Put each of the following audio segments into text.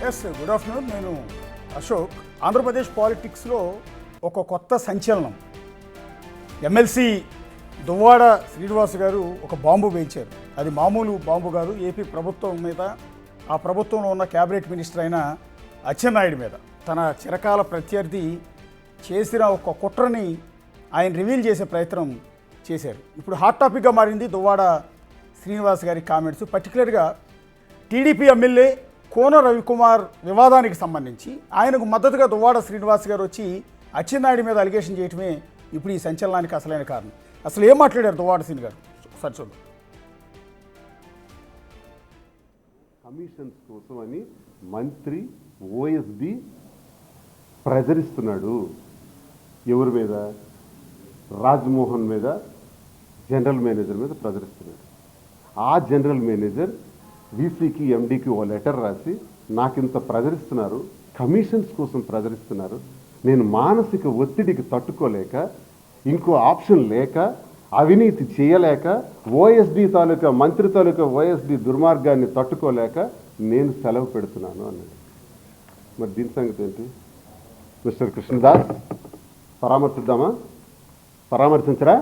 Yes, good afternoon. నేను అశోక్. ఆంధ్రప్రదేశ్ పాలిటిక్స్లో ఒక కొత్త సంచలనం. ఎమ్మెల్సీ దువ్వాడ శ్రీనివాస్ గారు ఒక బాంబు వేయించారు. అది మామూలు బాంబు కాదు. ఏపీ ప్రభుత్వం మీద, ఆ ప్రభుత్వంలో ఉన్న క్యాబినెట్ మినిస్టర్ అయిన అచ్చెన్నాయుడు మీద తన చిరకాల ప్రత్యర్థి చేసిన ఒక కుట్రని ఆయన రివీల్ చేసే ప్రయత్నం చేశారు. ఇప్పుడు హాట్ టాపిక్గా మారింది దువ్వాడ శ్రీనివాస్ గారి కామెంట్స్. పర్టికులర్గా టీడీపీ ఎమ్మెల్యే కోన రవికుమార్ వివాదానికి సంబంధించి ఆయనకు మద్దతుగా దువ్వాడ శ్రీనివాస్ గారు వచ్చి అచ్చెన్నాయుడు మీద అలిగేషన్ చేయటమే ఇప్పుడు ఈ సంచలనానికి అసలైన కారణం. అసలు ఏం మాట్లాడారు దువ్వాడ శ్రీని గారు? ఒకసారి చూద్దాం. కమిషన్స్ కోసం అని మంత్రి ఓఎస్డి ప్రజరిస్తున్నాడు. ఎవరి మీద? రాజ్మోహన్ మీద, జనరల్ మేనేజర్ మీద ప్రజరిస్తున్నాడు. ఆ జనరల్ మేనేజర్ వీసీకి, ఎండీకి ఓ లెటర్ రాసి నాకింత ప్రజరిస్తున్నారు, కమిషన్స్ కోసం ప్రజరిస్తున్నారు, నేను మానసిక ఒత్తిడికి తట్టుకోలేక, ఇంకో ఆప్షన్ లేక, అవినీతి చేయలేక, ఓఎస్డి తాలూకా మంత్రి తాలూకా ఓఎస్డి దుర్మార్గాన్ని తట్టుకోలేక నేను సెలవు పెడుతున్నాను అన్నాడు. మరి దీని సంగతి ఏంటి? మిస్టర్ కృష్ణదాస్, పరామర్శిద్దామా? పరామర్శించరా?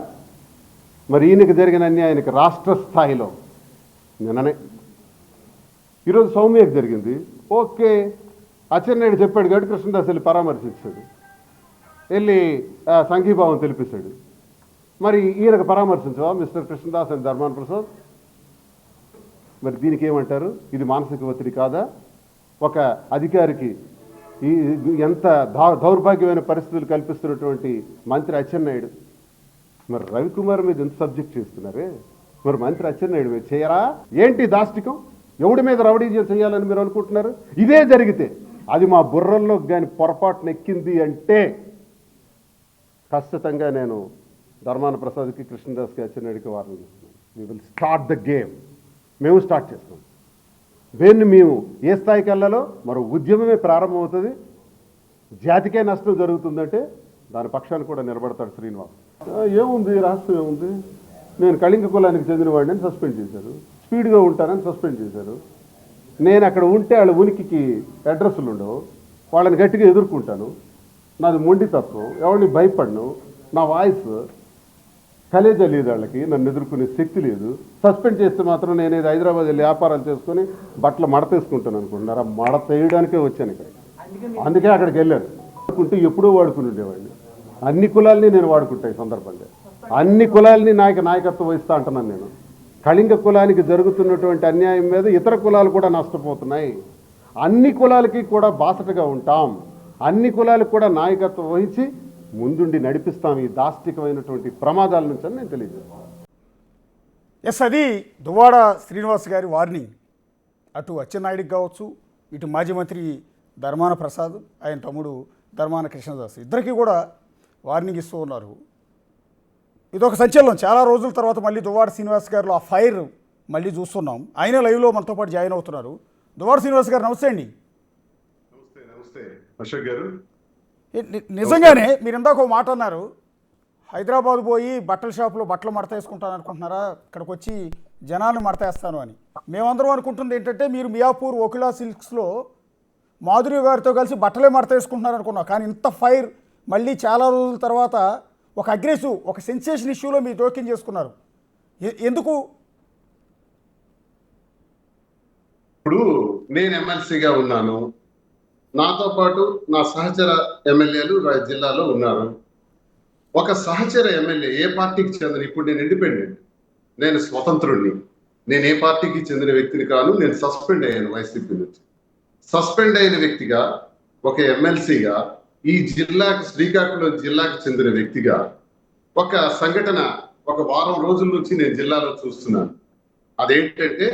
మరి ఈయనకి జరిగిన అన్యాయానికి రాష్ట్ర స్థాయిలో నిన్ననే, ఈరోజు సౌమ్యకు జరిగింది. ఓకే, అచ్చెన్నాయుడు చెప్పాడు కాబట్టి కృష్ణదాస్ వెళ్ళి పరామర్శించాడు, వెళ్ళి సంఘీభావం తెలిపిస్తాడు. మరి ఈయనకు పరామర్శించవా మిస్టర్ కృష్ణదాస్ అండ్ ధర్మాన ప్రసాద్? మరి దీనికి ఏమంటారు? ఇది మానసిక ఒత్తిడి కాదా? ఒక అధికారికి ఈ ఎంత దౌర్భాగ్యమైన పరిస్థితులు కల్పిస్తున్నటువంటి మంత్రి అచ్చెన్నాయుడు, మరి రవికుమార్ మీద ఎంత సబ్జెక్ట్ చేస్తున్నారే, మరి మంత్రి అచ్చెన్నాయుడు మీద చేయరా? ఏంటి దాష్టికం? ఎవడి మీద రౌడీ చేయాలని మీరు అనుకుంటున్నారు? ఇదే జరిగితే, అది మా బుర్రల్లో కానీ పొరపాటున ఎక్కింది అంటే ఖచ్చితంగా నేను ధర్మాన ప్రసాద్కి, కృష్ణదాస్కి, అచ్చెన్నాయుడికి వార్నింగ్ ఇస్తున్నాను. We will start the game. మేము స్టార్ట్ చేస్తాం. దేన్ని మేము ఏ స్థాయికి వెళ్ళాలో మరో ఉద్యమమే ప్రారంభమవుతుంది. జాతికే నష్టం జరుగుతుందంటే దాని పక్షాన్ని కూడా నిలబడతాడు శ్రీనివాస్. ఏముంది, రాష్ట్రం ఏముంది? నేను కళింగ కులానికి చెందినవాడిని సస్పెండ్ చేశారు, స్పీడ్గా ఉంటానని సస్పెండ్ చేశారు. నేను అక్కడ ఉంటే వాళ్ళ ఉనికికి అడ్రస్లు ఉండవు, వాళ్ళని గట్టిగా ఎదుర్కొంటాను. నాది మొండితత్వం, ఎవరిని భయపడను. నా వాయిస్ కలేజా లేదు, వాళ్ళకి నన్ను ఎదుర్కొనే శక్తి లేదు. సస్పెండ్ చేస్తే మాత్రం నేను ఏదో హైదరాబాద్ వెళ్ళి వ్యాపారాలు చేసుకొని బట్టలు మడతేసుకుంటాను అనుకుంటున్నారా? మడత వేయడానికే వచ్చాను ఇక్కడ. అందుకే అక్కడికి వెళ్ళాను. వాడుకుంటూ ఎప్పుడూ వాడుకుని ఉండేవాడిని. అన్ని కులాలని నేను వాడుకుంటా. ఈ సందర్భంగా అన్ని కులాలని నాయకత్వం వహిస్తా అంటున్నాను నేను. కళింగ కులానికి జరుగుతున్నటువంటి అన్యాయం మీద ఇతర కులాలు కూడా నష్టపోతున్నాయి. అన్ని కులాలకి కూడా బాసటగా ఉంటాం, అన్ని కులాలకు కూడా నాయకత్వం వహించి ముందుండి నడిపిస్తాం ఈ దాష్టికమైనటువంటి ప్రమాదాల నుంచి అని నేను తెలియజేస్తాను. ఎస్, అది దువ్వాడ శ్రీనివాస్ గారి వార్నింగ్. అటు అచ్చెన్నాయుడికి కావచ్చు, ఇటు మాజీ మంత్రి ధర్మాన ప్రసాద్, ఆయన తమ్ముడు ధర్మాన కృష్ణదాస్, ఇద్దరికీ కూడా వార్నింగ్ ఇస్తూ ఉన్నారు. ఇదొక సంచలనం. చాలా రోజుల తర్వాత మళ్ళీ దువ్వాడ శ్రీనివాస్ గారిలో ఆ ఫైర్ మళ్ళీ చూస్తున్నాం. ఆయన లైవ్లో మనతో పాటు జాయిన్ అవుతున్నారు. దువ్వాడ శ్రీనివాస్ గారు, నమస్తే అండి. నమస్తే అశోక్ గారు. నిజంగానే మీరు ఇందాక ఒక మాట అన్నారు, హైదరాబాద్ పోయి బట్టల షాపులో బట్టలు మడత వేసుకుంటాను అనుకుంటున్నారా, ఇక్కడికి వచ్చి జనాన్ని మడతేస్తాను అని. మేమందరం అనుకుంటుంది ఏంటంటే మీరు మియాపూర్ ఓకిలా సిల్క్స్లో మాధురి గారితో కలిసి బట్టలే మడత వేసుకుంటున్నారు అనుకున్నాం. కానీ ఇంత ఫైర్ మళ్ళీ చాలా రోజుల తర్వాత ఒక అగ్రెసివ్, ఒక సెన్సేషన్ ఇష్యూలో మీరు జోక్యం చేసుకున్నారు. ఎందుకు? ఇప్పుడు నేను ఎమ్మెల్సీగా ఉన్నాను, నాతో పాటు నా సహచర ఎమ్మెల్యేలు జిల్లాలో ఉన్నారు. ఒక సహచర ఎమ్మెల్యే ఏ పార్టీకి చెందిన, ఇప్పుడు నేను ఇండిపెండెంట్, నేను స్వతంత్రుడిని, నేను ఏ పార్టీకి చెందిన వ్యక్తిని కాను. నేను సస్పెండ్ అయ్యాను వైసీపీ నుంచి. సస్పెండ్ అయిన వ్యక్తిగా, ఒక ఎమ్మెల్సీగా, ఈ జిల్లాకు, శ్రీకాకుళం జిల్లాకు చెందిన వ్యక్తిగా ఒక సంఘటన ఒక వారం రోజుల నుంచి నేను జిల్లాలో చూస్తున్నాను. అదేంటంటే,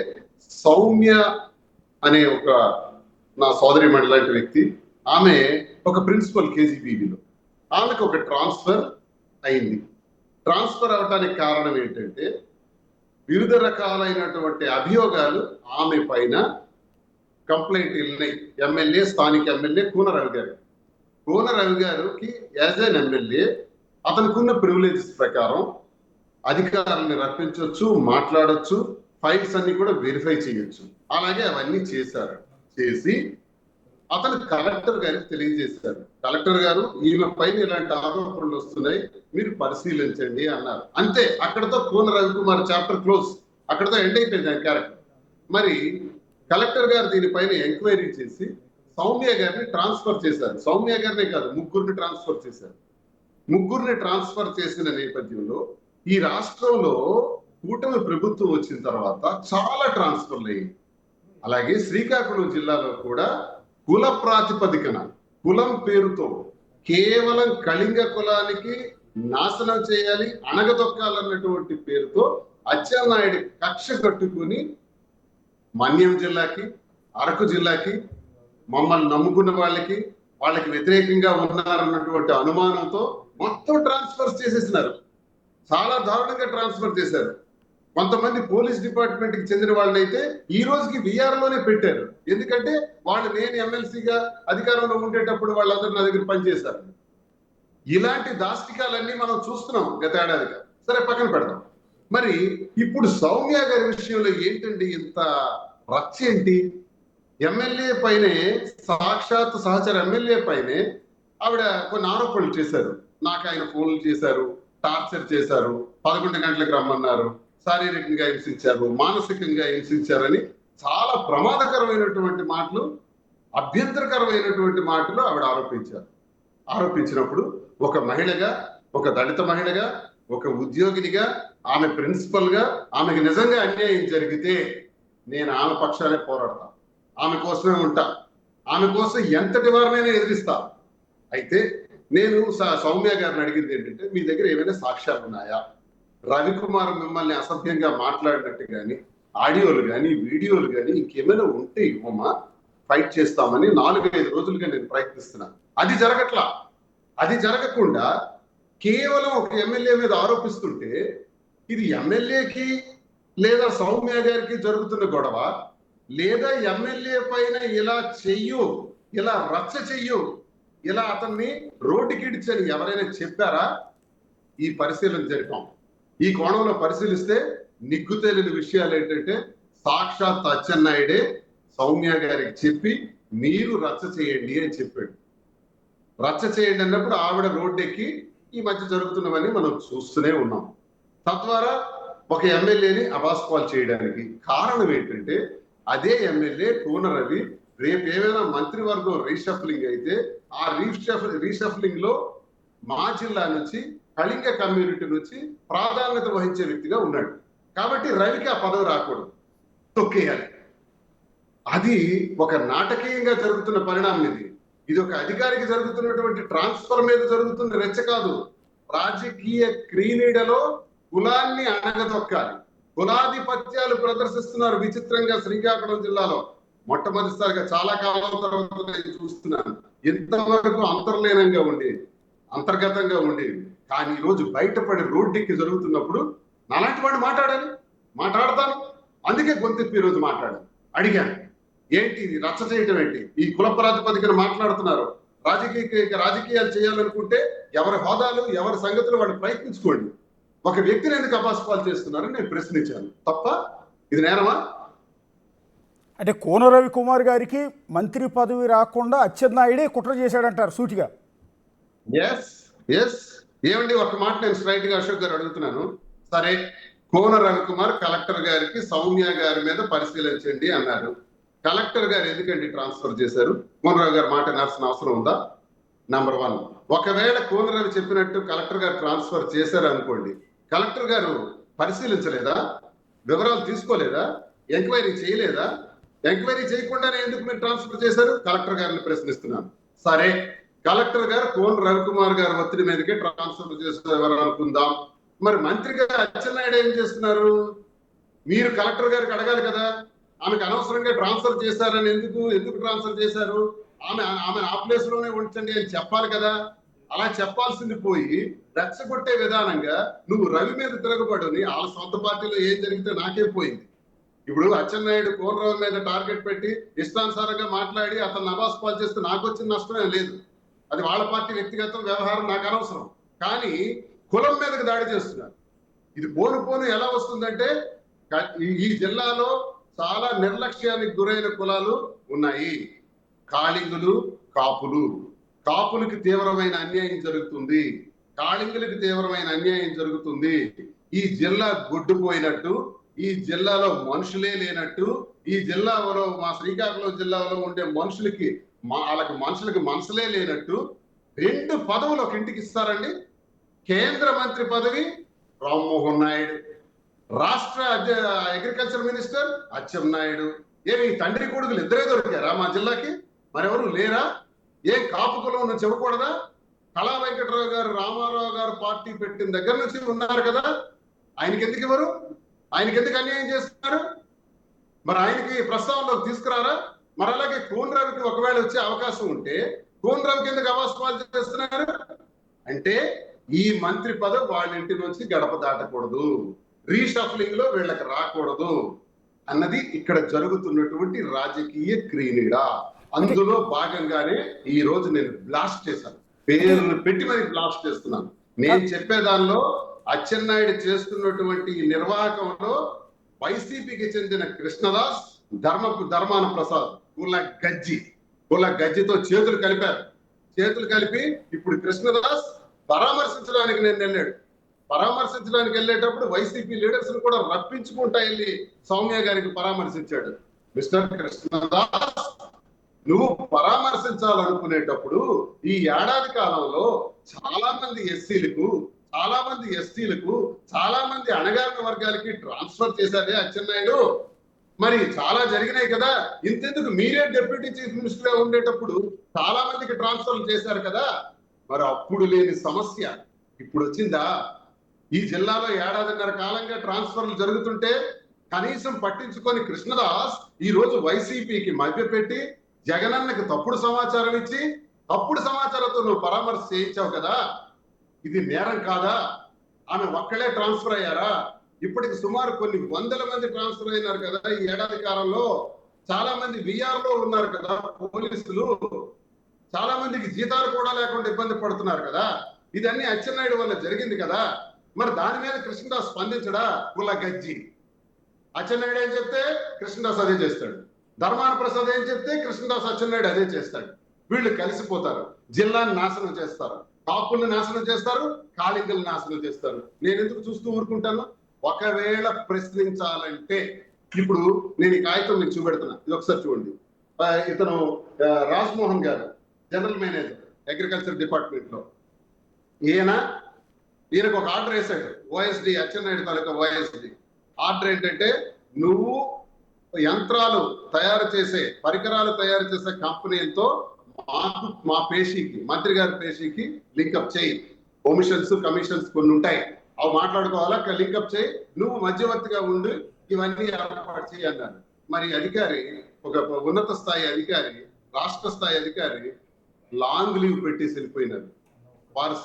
సౌమ్య అనే ఒక నా సోదరి లాంటి వ్యక్తి, ఆమె ఒక ప్రిన్సిపల్ కేజీబీబీలో, ఆమెకు ఒక ట్రాన్స్ఫర్ అయింది. ట్రాన్స్ఫర్ అవడానికి కారణం ఏంటంటే, వివిధ రకాలైనటువంటి అభియోగాలు ఆమె పైన కంప్లైంట్ వెళ్ళినాయి. ఎమ్మెల్యే, స్థానిక ఎమ్మెల్యే కూన రవి గారు. కూన రవి గారికి యాజ్ అన్ ఎమ్మెల్యే అతనుకున్న ప్రివిలేజెస్ ప్రకారం అధికారులను రప్పించవచ్చు, మాట్లాడచ్చు, ఫైల్స్ అన్ని కూడా వెరిఫై చేయొచ్చు. అలాగే అవన్నీ చేశారు. చేసి అతను కలెక్టర్ గారికి తెలియజేశారు. కలెక్టర్ గారు ఈమె పైన ఇలాంటి ఆరోపణలు వస్తున్నాయి, మీరు పరిశీలించండి అన్నారు. అంతే, అక్కడతో కోన రవికుమార్ చాప్టర్ క్లోజ్, అక్కడతో ఎండ్ అయిపోయింది ఆయన క్యారెక్టర్. మరి కలెక్టర్ గారు దీనిపైన ఎంక్వైరీ చేసి సౌమ్య గారిని ట్రాన్స్ఫర్ చేశారు. సౌమ్య గారినే కాదు, ముగ్గురిని ట్రాన్స్ఫర్ చేశారు. ముగ్గురిని ట్రాన్స్ఫర్ చేసిన నేపథ్యంలో ఈ రాష్ట్రంలో కూటమి ప్రభుత్వం వచ్చిన తర్వాత చాలా ట్రాన్స్ఫర్లు అయ్యాయి. అలాగే శ్రీకాకుళం జిల్లాలో కూడా కుల ప్రాతిపదికన, కులం పేరుతో కేవలం కళింగ కులానికి నాశనం చేయాలి, అణగదొక్కాలన్నటువంటి పేరుతో అచ్చెన్నాయుడు కక్ష కట్టుకుని మన్యం జిల్లాకి, అరకు జిల్లాకి, మమ్మల్ని నమ్ముకున్న వాళ్ళకి వ్యతిరేకంగా ఉన్నారన్నటువంటి అనుమానంతో మొత్తం ట్రాన్స్ఫర్స్ చేసేసినారు. చాలా దారుణంగా ట్రాన్స్ఫర్ చేశారు. కొంతమంది పోలీస్ డిపార్ట్మెంట్ కి చెందిన వాళ్ళైతే ఈ రోజుకి విఆర్ లోనే పెట్టారు. ఎందుకంటే వాళ్ళు నేను ఎమ్మెల్సీగా అధికారంలో ఉండేటప్పుడు వాళ్ళందరూ నా దగ్గర పనిచేశారు. ఇలాంటి దాష్టికాలన్నీ మనం చూస్తున్నాం గత ఏడాదిగా. సరే, పక్కన పెడదాం. మరి ఇప్పుడు సౌమ్య గారి విషయంలో ఏంటండి ఇంత రచ్చ ఏంటి? ఎమ్మెల్యే పైనే, సాక్షాత్ సహచర ఎమ్మెల్యే పైనే ఆవిడ కొన్ని ఆరోపణలు చేశారు. నాకు ఆయన ఫోన్లు చేశారు, టార్చర్ చేశారు, 11 గంటలకు రమ్మన్నారు, శారీరకంగా హింసించారు, మానసికంగా హింసించారని చాలా ప్రమాదకరమైనటువంటి మాటలు, అభ్యంతరకరమైనటువంటి మాటలు ఆవిడ ఆరోపించారు. ఆరోపించినప్పుడు ఒక మహిళగా, ఒక దళిత మహిళగా, ఒక ఉద్యోగినిగా, ఆమె ప్రిన్సిపల్ గా ఆమెకు నిజంగా అన్యాయం జరిగితే నేను ఆమె పక్షాలే పోరాడతా, ఆమె కోసమే ఉంటా, ఆమె కోసం ఎంతటి వారినైనా ఎదిరిస్తా. అయితే నేను సౌమ్య గారిని అడిగింది ఏంటంటే, మీ దగ్గర ఏమైనా సాక్ష్యాలు ఉన్నాయా? రవికుమార్ మిమ్మల్ని అసభ్యంగా మాట్లాడినట్టు కానీ, ఆడియోలు కానీ, వీడియోలు కానీ ఇంకేమైనా ఉంటే ఇవ్వమా, ఫైట్ చేస్తామని 4-5 రోజులుగా నేను ప్రయత్నిస్తున్నాను. అది జరగట్లా. అది జరగకుండా కేవలం ఒక ఎమ్మెల్యే మీద ఆరోపిస్తుంటే ఇది ఎమ్మెల్యేకి లేదా సౌమ్య గారికి జరుగుతున్న గొడవ, లేదా ఎమ్మెల్యే పైన ఇలా చెయ్యు, ఇలా రచ్చ చెయ్యు, ఇలా అతన్ని రోడ్డుకిడ్చని ఎవరైనా చెప్పారా? ఈ పరిశీలన జరిపాం. ఈ కోణంలో పరిశీలిస్తే నిగ్గు తేలిన విషయాలు ఏంటంటే, సాక్షాత్ అచ్చెన్నాయుడే సౌమ్య గారికి చెప్పి మీరు రచ్చ చేయండి అని చెప్పాడు. రచ్చ చేయండి అన్నప్పుడు ఆవిడ రోడ్డెక్కి ఈ మధ్య జరుగుతున్నవన్నీ మనం చూస్తూనే ఉన్నాం. తద్వారా ఒక ఎమ్మెల్యేని అబాస్పాల్ చేయడానికి కారణం ఏంటంటే, అదే ఎమ్మెల్యే కోన రవి రేపు ఏమైనా మంత్రివర్గం రీషఫ్లింగ్ అయితే ఆ రీషఫ్లింగ్ లో మా జిల్లా నుంచి, కళింగ కమ్యూనిటీ నుంచి ప్రాధాన్యత వహించే వ్యక్తిగా ఉన్నాడు. కాబట్టి రవికి ఆ పదవి రాకూడదు, తొక్కేయాలి. అది ఒక నాటకీయంగా జరుగుతున్న పరిణామం. ఇది ఒక అధికారికి జరుగుతున్నటువంటి ట్రాన్స్ఫర్ మీద జరుగుతున్న రెచ్చ కాదు. రాజకీయ క్రీడలో కులాన్ని అణగదొక్కాలి, కులాధిపత్యాలు ప్రదర్శిస్తున్నారు విచిత్రంగా శ్రీకాకుళం జిల్లాలో. మొట్టమొదటిసారిగా చాలా కాలం తర్వాత నేను చూస్తున్నాను. ఇంతవరకు అంతర్లీనంగా ఉండేది, అంతర్గతంగా ఉండేది. కానీ ఈ రోజు బయటపడి రోడ్డుకి జరుగుతున్నప్పుడు నాలాంటి వాడు మాట్లాడతాను. అందుకే గొంతెప్పి ఈ రోజు అడిగాను, ఏంటి ఇది రచ్చ చేయటం ఏంటి? ఈ కుల ప్రాతిపదికన మాట్లాడుతున్నారు. రాజకీయాలు చేయాలనుకుంటే ఎవరి హోదాలు, ఎవరి సంగతులు వాళ్ళు ప్రయత్నించుకోండి. ఒక వ్యక్తిని ఎందుకు అపాస్పాలు చేస్తున్నారని నేను ప్రశ్నించాను. తప్ప ఇది నేరమా? అంటే కోన రవికుమార్ గారికి మంత్రి పదవి రాకుండా అచ్చెన్నాయుడే కుట్ర చేశాడంటారు సూటిగా. ఎస్ ఏమండి, ఒక మాట నేను స్ట్రైట్ గా అశోక్ గారు అడుగుతున్నాను. సరే, కోన రవికుమార్ కలెక్టర్ గారికి సౌమ్య గారి మీద పరిశీలించండి అన్నారు. కలెక్టర్ గారు ఎందుకండి ట్రాన్స్ఫర్ చేశారు? కోనరావు గారు మాట వినాల్సిన అవసరం ఉందా? నంబర్ 1. ఒకవేళ కోనరావు చెప్పినట్టు కలెక్టర్ గారు ట్రాన్స్ఫర్ చేశారు అనుకోండి, కలెక్టర్ గారు పరిశీలించలేదా? వివరాలు తీసుకోలేదా? ఎంక్వైరీ చేయలేదా? ఎంక్వైరీ చేయకుండానే ఎందుకు మీరు ట్రాన్స్ఫర్ చేశారు? కలెక్టర్ గారిని ప్రశ్నిస్తున్నాను. సరే, కలెక్టర్ గారు కోన రవికుమార్ గారు ఒత్తిడి మీదకే ట్రాన్స్ఫర్ చేసేవారు అనుకుందాం. మరి మంత్రిగా అచ్చెన్నాయుడు ఏం చేస్తున్నారు? మీరు కలెక్టర్ గారికి అడగాలి కదా, ఆమెకు అనవసరంగా ట్రాన్స్ఫర్ చేశారని. ఎందుకు ట్రాన్స్ఫర్ చేశారు? ఆమె ఆ ప్లేస్ లోనే ఉంచండి అని చెప్పాలి కదా. అలా చెప్పాల్సింది పోయి రెచ్చగొట్టే విధానంగా నువ్వు రవి మీద తిరగబడుని. వాళ్ళ సొంత పార్టీలో ఏం జరిగితే నాకే పోయింది. ఇప్పుడు అచ్చెన్నాయుడు కోనరావు మీద టార్గెట్ పెట్టి ఇష్టానుసారంగా మాట్లాడి అతను అబాస్పాల్ చేస్తే నాకు వచ్చిన నష్టమే లేదు. అది వాళ్ళ పార్టీ వ్యక్తిగత వ్యవహారం, నాకు అనవసరం. కానీ కులం మీదకి దాడి చేస్తున్నారు. ఇది పోను ఎలా వస్తుందంటే, ఈ జిల్లాలో చాలా నిర్లక్ష్యానికి గురైన కులాలు ఉన్నాయి. కాళింగులు, కాపులు. కాపులకి తీవ్రమైన అన్యాయం జరుగుతుంది, కాళింగులకి తీవ్రమైన అన్యాయం జరుగుతుంది. ఈ జిల్లా గుడ్డుపోయినట్టు, ఈ జిల్లాలో మనుషులే లేనట్టు, ఈ జిల్లాలో మా శ్రీకాకుళం జిల్లాలో ఉండే వాళ్ళకి మనుషులకి మనసులే లేనట్టు 2 పదవులు ఒక ఇంటికి ఇస్తారండి. కేంద్ర మంత్రి పదవి రామ్మోహన్ నాయుడు, రాష్ట్ర అగ్రికల్చర్ మినిస్టర్ అచ్చెన్నాయుడు. ఏమి తండ్రి కొడుకులు ఇద్దరే దొరికారా మా జిల్లాకి? మరెవరు లేరా? ఏం కాపు కులం నుంచి ఇవ్వకూడదా? కళా వెంకటరావు గారు, రామారావు గారు పార్టీ పెట్టిన దగ్గర నుంచి ఉన్నారు కదా, ఆయనకి ఎందుకు ఇవ్వరు? ఆయనకి ఎందుకు అన్యాయం చేస్తున్నారు? మరి ఆయనకి ప్రస్తావనలోకి తీసుకురారా? మరి అలాగే కోన్ రవికి ఒకవేళ వచ్చే అవకాశం ఉంటే కోన్ రవికి ఎందుకు అవాస్తవాలు చేస్తున్నారు? అంటే ఈ మంత్రి పదవి వాళ్ళ ఇంటి నుంచి గడప దాటకూడదు, రీషఫ్లింగ్ లో వీళ్ళకి రాకూడదు అన్నది ఇక్కడ జరుగుతున్నటువంటి రాజకీయ క్రీడ. అందులో భాగంగానే ఈ రోజు నేను బ్లాస్ట్ చేశాను, పేర్లు పెట్టి మరి బ్లాస్ట్ చేస్తున్నాను. నేను చెప్పేదానిలో అచ్చెన్నాయుడు చేస్తున్నటువంటి నిర్వాహకంలో వైసీపీకి చెందిన కృష్ణదాస్, ధర్మాన ప్రసాద్ కుల గజ్జితో చేతులు కలిపి ఇప్పుడు కృష్ణదాస్ పరామర్శించడానికి వెళ్ళేటప్పుడు వైసీపీ లీడర్స్ కూడా రప్పించుకుంటా వెళ్ళి సౌమ్య గారికి పరామర్శించాడు. మిస్టర్ కృష్ణదాస్, నువ్వు పరామర్శించాలనుకునేటప్పుడు ఈ ఏడాది కాలంలో చాలా మంది ఎస్సీలకు, చాలా మంది ఎస్టీలకు, చాలా మంది అణగారిన వర్గాలకి ట్రాన్స్ఫర్ చేశారే అచ్చెన్నాయుడు. మరి చాలా జరిగినాయి కదా, ఇంతెందుకు మీరే డిప్యూటీ చీఫ్ మినిస్టర్ గా ఉండేటప్పుడు చాలా మందికి ట్రాన్స్ఫర్లు చేశారు కదా. మరి అప్పుడు లేని సమస్య ఇప్పుడు వచ్చిందా? ఈ జిల్లాలో 1.5 ఏళ్ల కాలంగా ట్రాన్స్ఫర్లు జరుగుతుంటే కనీసం పట్టించుకొని కృష్ణదాస్ ఈ రోజు వైసీపీకి మభ్యపెట్టి జగనన్నకి తప్పుడు సమాచారం ఇచ్చి తప్పుడు సమాచారంతో నువ్వు పరామర్శ చేయించావు కదా. ఇది నేరం కాదా? ఆమె ఒక్కడే ట్రాన్స్ఫర్ అయ్యారా? ఇప్పటికి సుమారు కొన్ని వందల మంది ట్రాన్స్ఫర్ అయినారు కదా ఈ ఏడాది కాలంలో. చాలా మంది విఆర్ లో ఉన్నారు కదా పోలీసులు, చాలా మందికి జీతాలు కూడా లేకుండా ఇబ్బంది పడుతున్నారు కదా. ఇదన్నీ అచ్చెన్నాయుడు వల్ల జరిగింది కదా. మరి దాని మీద కృష్ణదాస్ స్పందించడా? కుల గజ్జి. అచ్చెన్నాయుడు ఏం చెప్తే కృష్ణదాస్ అదే చేస్తాడు, ధర్మాన ప్రసాద్ ఏం చెప్తే కృష్ణదాస్ అచ్చెన్నాయుడు అదే చేస్తాడు. వీళ్ళు కలిసిపోతారు, జిల్లాని నాశనం చేస్తారు, కాపుల్ని నాశనం చేస్తారు, కాళింగుల్ని నాశనం చేస్తారు. నేను ఎందుకు చూస్తూ ఊరుకుంటాను? ఒకవేళ ప్రశ్నించాలంటే ఇప్పుడు నేను ఈ కాగితం మీకు చూపెడుతున్నా, ఇది ఒకసారి చూడండి. ఇతను రాజ్మోహన్ గారు, జనరల్ మేనేజర్ అగ్రికల్చర్ డిపార్ట్మెంట్ లో. ఈయనకు ఒక ఆర్డర్ వేశాడు ఓఎస్డి, అచ్చెన్నాయుడు తాలూకా ఓఎస్డి. ఆర్డర్ ఏంటంటే, నువ్వు యంత్రాలు తయారు చేసే, పరికరాలు తయారు చేసే కంపెనీలతో మా పేషీకి, మంత్రి గారి పేషీకి లింకప్ చేయి. కమిషన్స్ కొన్ని ఉంటాయి, అవి మాట్లాడుకోవాలా, లింకప్ చేయి, నువ్వు మధ్యవర్తిగా ఉండి ఇవన్నీ ఏర్పాటు చేయి అన్నారు. మరి అధికారి, ఒక ఉన్నత స్థాయి అధికారి, రాష్ట్ర స్థాయి అధికారి లాంగ్ లీవ్ పెట్టేసి వెళ్ళిపోయినారు. వారి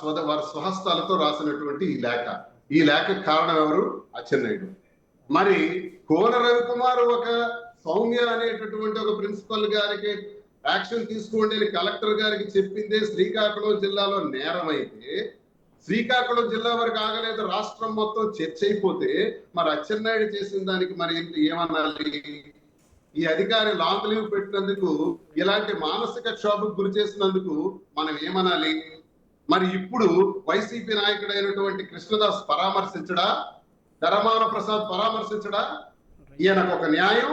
స్వహస్తాలతో రాసినటువంటి ఈ లేఖ కారణం ఎవరు? అచ్చెన్నాయుడు. మరి కోన రవికుమార్ ఒక సౌమ్య అనేటటువంటి ఒక ప్రిన్సిపల్ గారికి యాక్షన్ తీసుకోండి అని కలెక్టర్ గారికి చెప్పిందే శ్రీకాకుళం జిల్లాలో నేరం అయితే, శ్రీకాకుళం జిల్లా వరకు ఆగలేదు, రాష్ట్రం మొత్తం చర్చ అయిపోతే మరి అచ్చెన్నాయుడు చేసిన దానికి మరి ఏమనాలి? ఈ అధికారి లాంగ్ లీవ్ పెట్టినందుకు, ఇలాంటి మానసిక క్షోభకు గురి చేసినందుకు మనం ఏమనాలి? మరి ఇప్పుడు వైసీపీ నాయకుడైనటువంటి కృష్ణదాస్ పరామర్శించడా? ధర్మాన ప్రసాద్ పరామర్శించడా? ఈయనకు ఒక న్యాయం,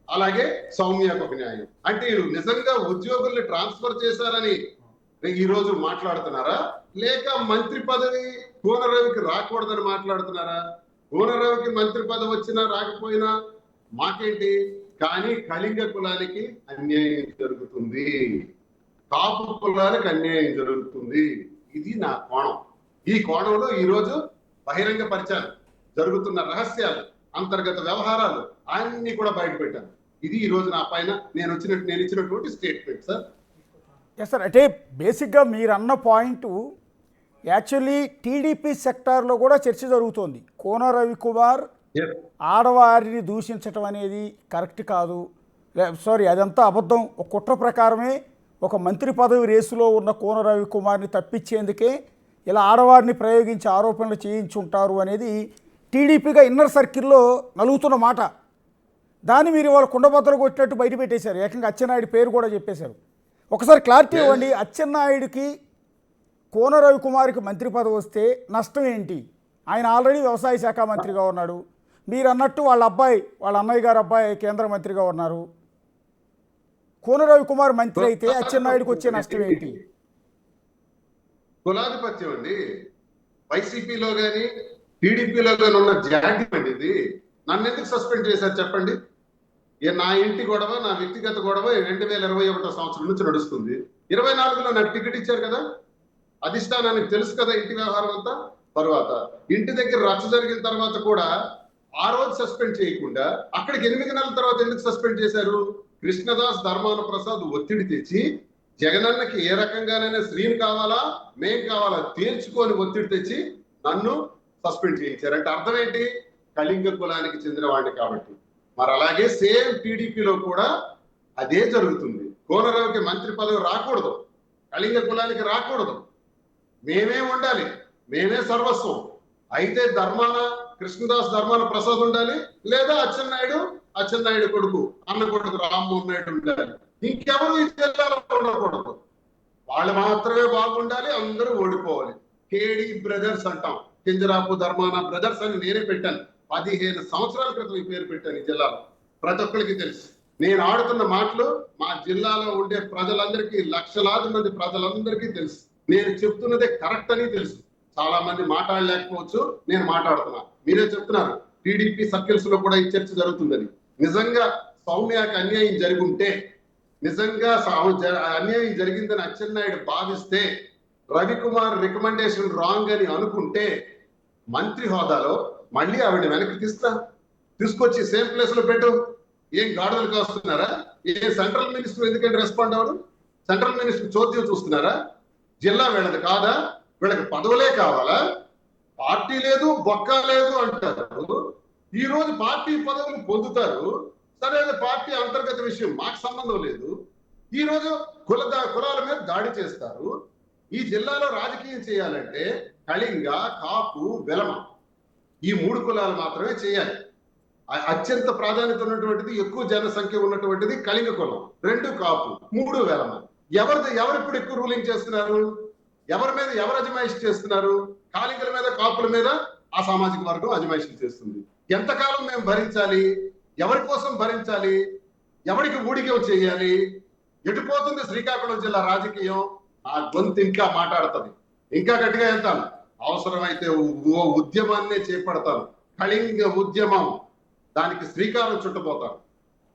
అలాగే సౌమ్యకు ఒక న్యాయం. అంటే వీళ్ళు నిజంగా ఉద్యోగుల్ని ట్రాన్స్ఫర్ చేశారని ఈ రోజు మాట్లాడుతున్నారా, లేక మంత్రి పదవి కోనరవికి రాకూడదని మాట్లాడుతున్నారా? కోనరవికి మంత్రి పదవి వచ్చినా రాకపోయినా మాకేంటి, కానీ కళింగ కులానికి అన్యాయం జరుగుతుంది, కాపు కులానికి అన్యాయం జరుగుతుంది. ఇది నా కోణం. ఈ కోణంలో ఈ రోజు బహిరంగ పరిచయాలు, జరుగుతున్న రహస్యాలు, అంతర్గత వ్యవహారాలు అన్ని కూడా బయట పెట్టాను. ఇది ఈ రోజు నా పైన నేను ఇచ్చినటువంటి స్టేట్మెంట్ సార్. ఎస్ సార్, అంటే బేసిక్గా మీరు అన్న పాయింట్ యాక్చువల్లీ టీడీపీ సెక్టార్లో కూడా చర్చ జరుగుతోంది. కోన రవికుమార్ ఆడవారిని దూషించటం అనేది కరెక్ట్ కాదు, సారీ అదంతా అబద్ధం, ఒక కుట్ర ప్రకారమే ఒక మంత్రి పదవి రేసులో ఉన్న కోన రవికుమార్ని తప్పించేందుకే ఇలా ఆడవారిని ప్రయోగించి ఆరోపణలు చేయించుంటారు అనేది టీడీపీగా ఇన్నర్ సర్కిల్లో నలుగుతున్న మాట. దాన్ని మీరు ఇవాళ కుండబద్దలు కొట్టినట్టు బయట పెట్టేశారు. ఏకంగా అచ్చెన్నాయుడు పేరు కూడా చెప్పేశారు. ఒకసారి క్లారిటీ ఇవ్వండి. అచ్చెన్నాయుడికి కోన రవికుమార్కి మంత్రి పదవి వస్తే నష్టం ఏంటి? ఆయన ఆల్రెడీ వ్యవసాయ శాఖ మంత్రిగా ఉన్నాడు. మీరు అన్నట్టు వాళ్ళ అన్నయ్య గారు అబ్బాయి కేంద్ర మంత్రిగా ఉన్నారు. కోన రవికుమార్ మంత్రి అయితే అచ్చెన్నాయుడికి వచ్చే నష్టం ఏంటి? కులాధిపత్యం అండి. వైసీపీలో కానీ టీడీపీలో కానీ ఉన్న జాడ్యం అండి ఇది. నన్ను ఎందుకు సస్పెండ్ చేశారు చెప్పండి? నా ఇంటి గొడవ, నా వ్యక్తిగత గొడవ 2021 సంవత్సరం నుంచి నడుస్తుంది. 24లో నాకు టికెట్ ఇచ్చారు కదా, అధిష్టానానికి తెలుసు కదా ఇంటి వ్యవహారం అంతా. తర్వాత ఇంటి దగ్గర రచ్చ జరిగిన తర్వాత కూడా ఆ రోజు సస్పెండ్ చేయకుండా అక్కడికి 8 నెలల తర్వాత ఎందుకు సస్పెండ్ చేశారు? కృష్ణదాస్ ధర్మాన ప్రసాద్ ఒత్తిడి తెచ్చి జగనన్నకి ఏ రకంగానైనా శ్రీని కావాలా మేం కావాలా తేల్చుకొని ఒత్తిడి తెచ్చి నన్ను సస్పెండ్ చేయించారు. అంటే అర్థం ఏంటి? కళింగ కులానికి చెందిన వాడిని కాబట్టి. మరి అలాగే సేమ్ టీడీపీలో కూడా అదే జరుగుతుంది. కోనరావుకి మంత్రి పదవి రాకూడదు, కళింగ కులానికి రాకూడదు, మేమే ఉండాలి, మేమే సర్వస్వం. అయితే కృష్ణదాస్ ధర్మాన ప్రసాద్ ఉండాలి, లేదా అచ్చెన్నాయుడు కొడుకు అన్న కొడుకు రామ్మోహన్ నాయుడు ఉండాలి. ఇంకెవరు ఈ జిల్లాలో ఉండకూడదు. వాళ్ళు మాత్రమే బాగుండాలి, అందరూ ఓడిపోవాలి. కేడి బ్రదర్స్ అంటాం. కింజరాపు ధర్మాన బ్రదర్స్ అని నేనే పెట్టాను. 15 సంవత్సరాల క్రితం ఈ పేరు పెట్టాను. ఈ జిల్లాలో ప్రతి ఒక్కరికి తెలుసు. నేను ఆడుతున్న మాటలు మా జిల్లాలో ఉండే ప్రజలందరికీ, లక్షలాది మంది ప్రజలందరికీ తెలుసు. నేను చెప్తున్నదే కరెక్ట్ అని తెలుసు. చాలా మంది మాట్లాడలేకపోవచ్చు, నేను మాట్లాడుతున్నా. మీరే చెప్తున్నారు టీడీపీ సర్కిల్స్ లో కూడా ఈ చర్చ జరుగుతుందని. నిజంగా సౌమ్యకి అన్యాయం జరుగుంటే, నిజంగా అన్యాయం జరిగిందని అచ్చెన్నాయుడు భావిస్తే, రవికుమార్ రికమెండేషన్ రాంగ్ అని అనుకుంటే, మంత్రి హోదాలో మళ్ళీ ఆవిడ వెనక్కి తీసుకొచ్చి సేమ్ ప్లేస్ లో పెట్టు. ఏం గాడుదలకు వస్తున్నారా? సెంట్రల్ మినిస్టర్ ఎందుకంటే రెస్పాండ్ అవ్వరు? సెంట్రల్ మినిస్టర్ చోద్యం చూస్తున్నారా? జిల్లా వీళ్ళది కాదా? వీళ్ళకి పదవులే కావాలా? పార్టీ లేదు, బొక్క లేదు అంటారు. ఈ రోజు పార్టీ పదవులు పొందుతారు. సరే, పార్టీ అంతర్గత విషయం, మాకు సంబంధం లేదు. ఈ రోజు కులాల మీద దాడి చేస్తారు. ఈ జిల్లాలో రాజకీయం చేయాలంటే కళింగ, కాపు, వెలమ ఈ 3 కులాలు మాత్రమే చేయాలి. అత్యంత ప్రాధాన్యత ఉన్నటువంటిది, ఎక్కువ జనసంఖ్య ఉన్నటువంటిది కళింగ కులం, 2 కాపు, 3 వెలమ. ఎవరు ఇప్పుడు ఎక్కువ రూలింగ్ చేస్తున్నారు? ఎవరు అజమాయిషి చేస్తున్నారు? కాళింగుల మీద, కాపుల మీద ఆ సామాజిక వర్గం అజమాయిషి చేస్తుంది. ఎంతకాలం మేము భరించాలి? ఎవరి కోసం భరించాలి? ఎవరికి ఊడిగం చేయాలి? ఎటుపోతుంది శ్రీకాకుళం జిల్లా రాజకీయం? ఆ గొంతు ఇంకా మాట్లాడుతుంది. ఇంకా గట్టిగా వెళ్తాను. అవసరమైతే ఓ ఉద్యమాన్నే చేపడతాను. కళింగ ఉద్యమం, దానికి శ్రీకారం చుట్టబోతాను.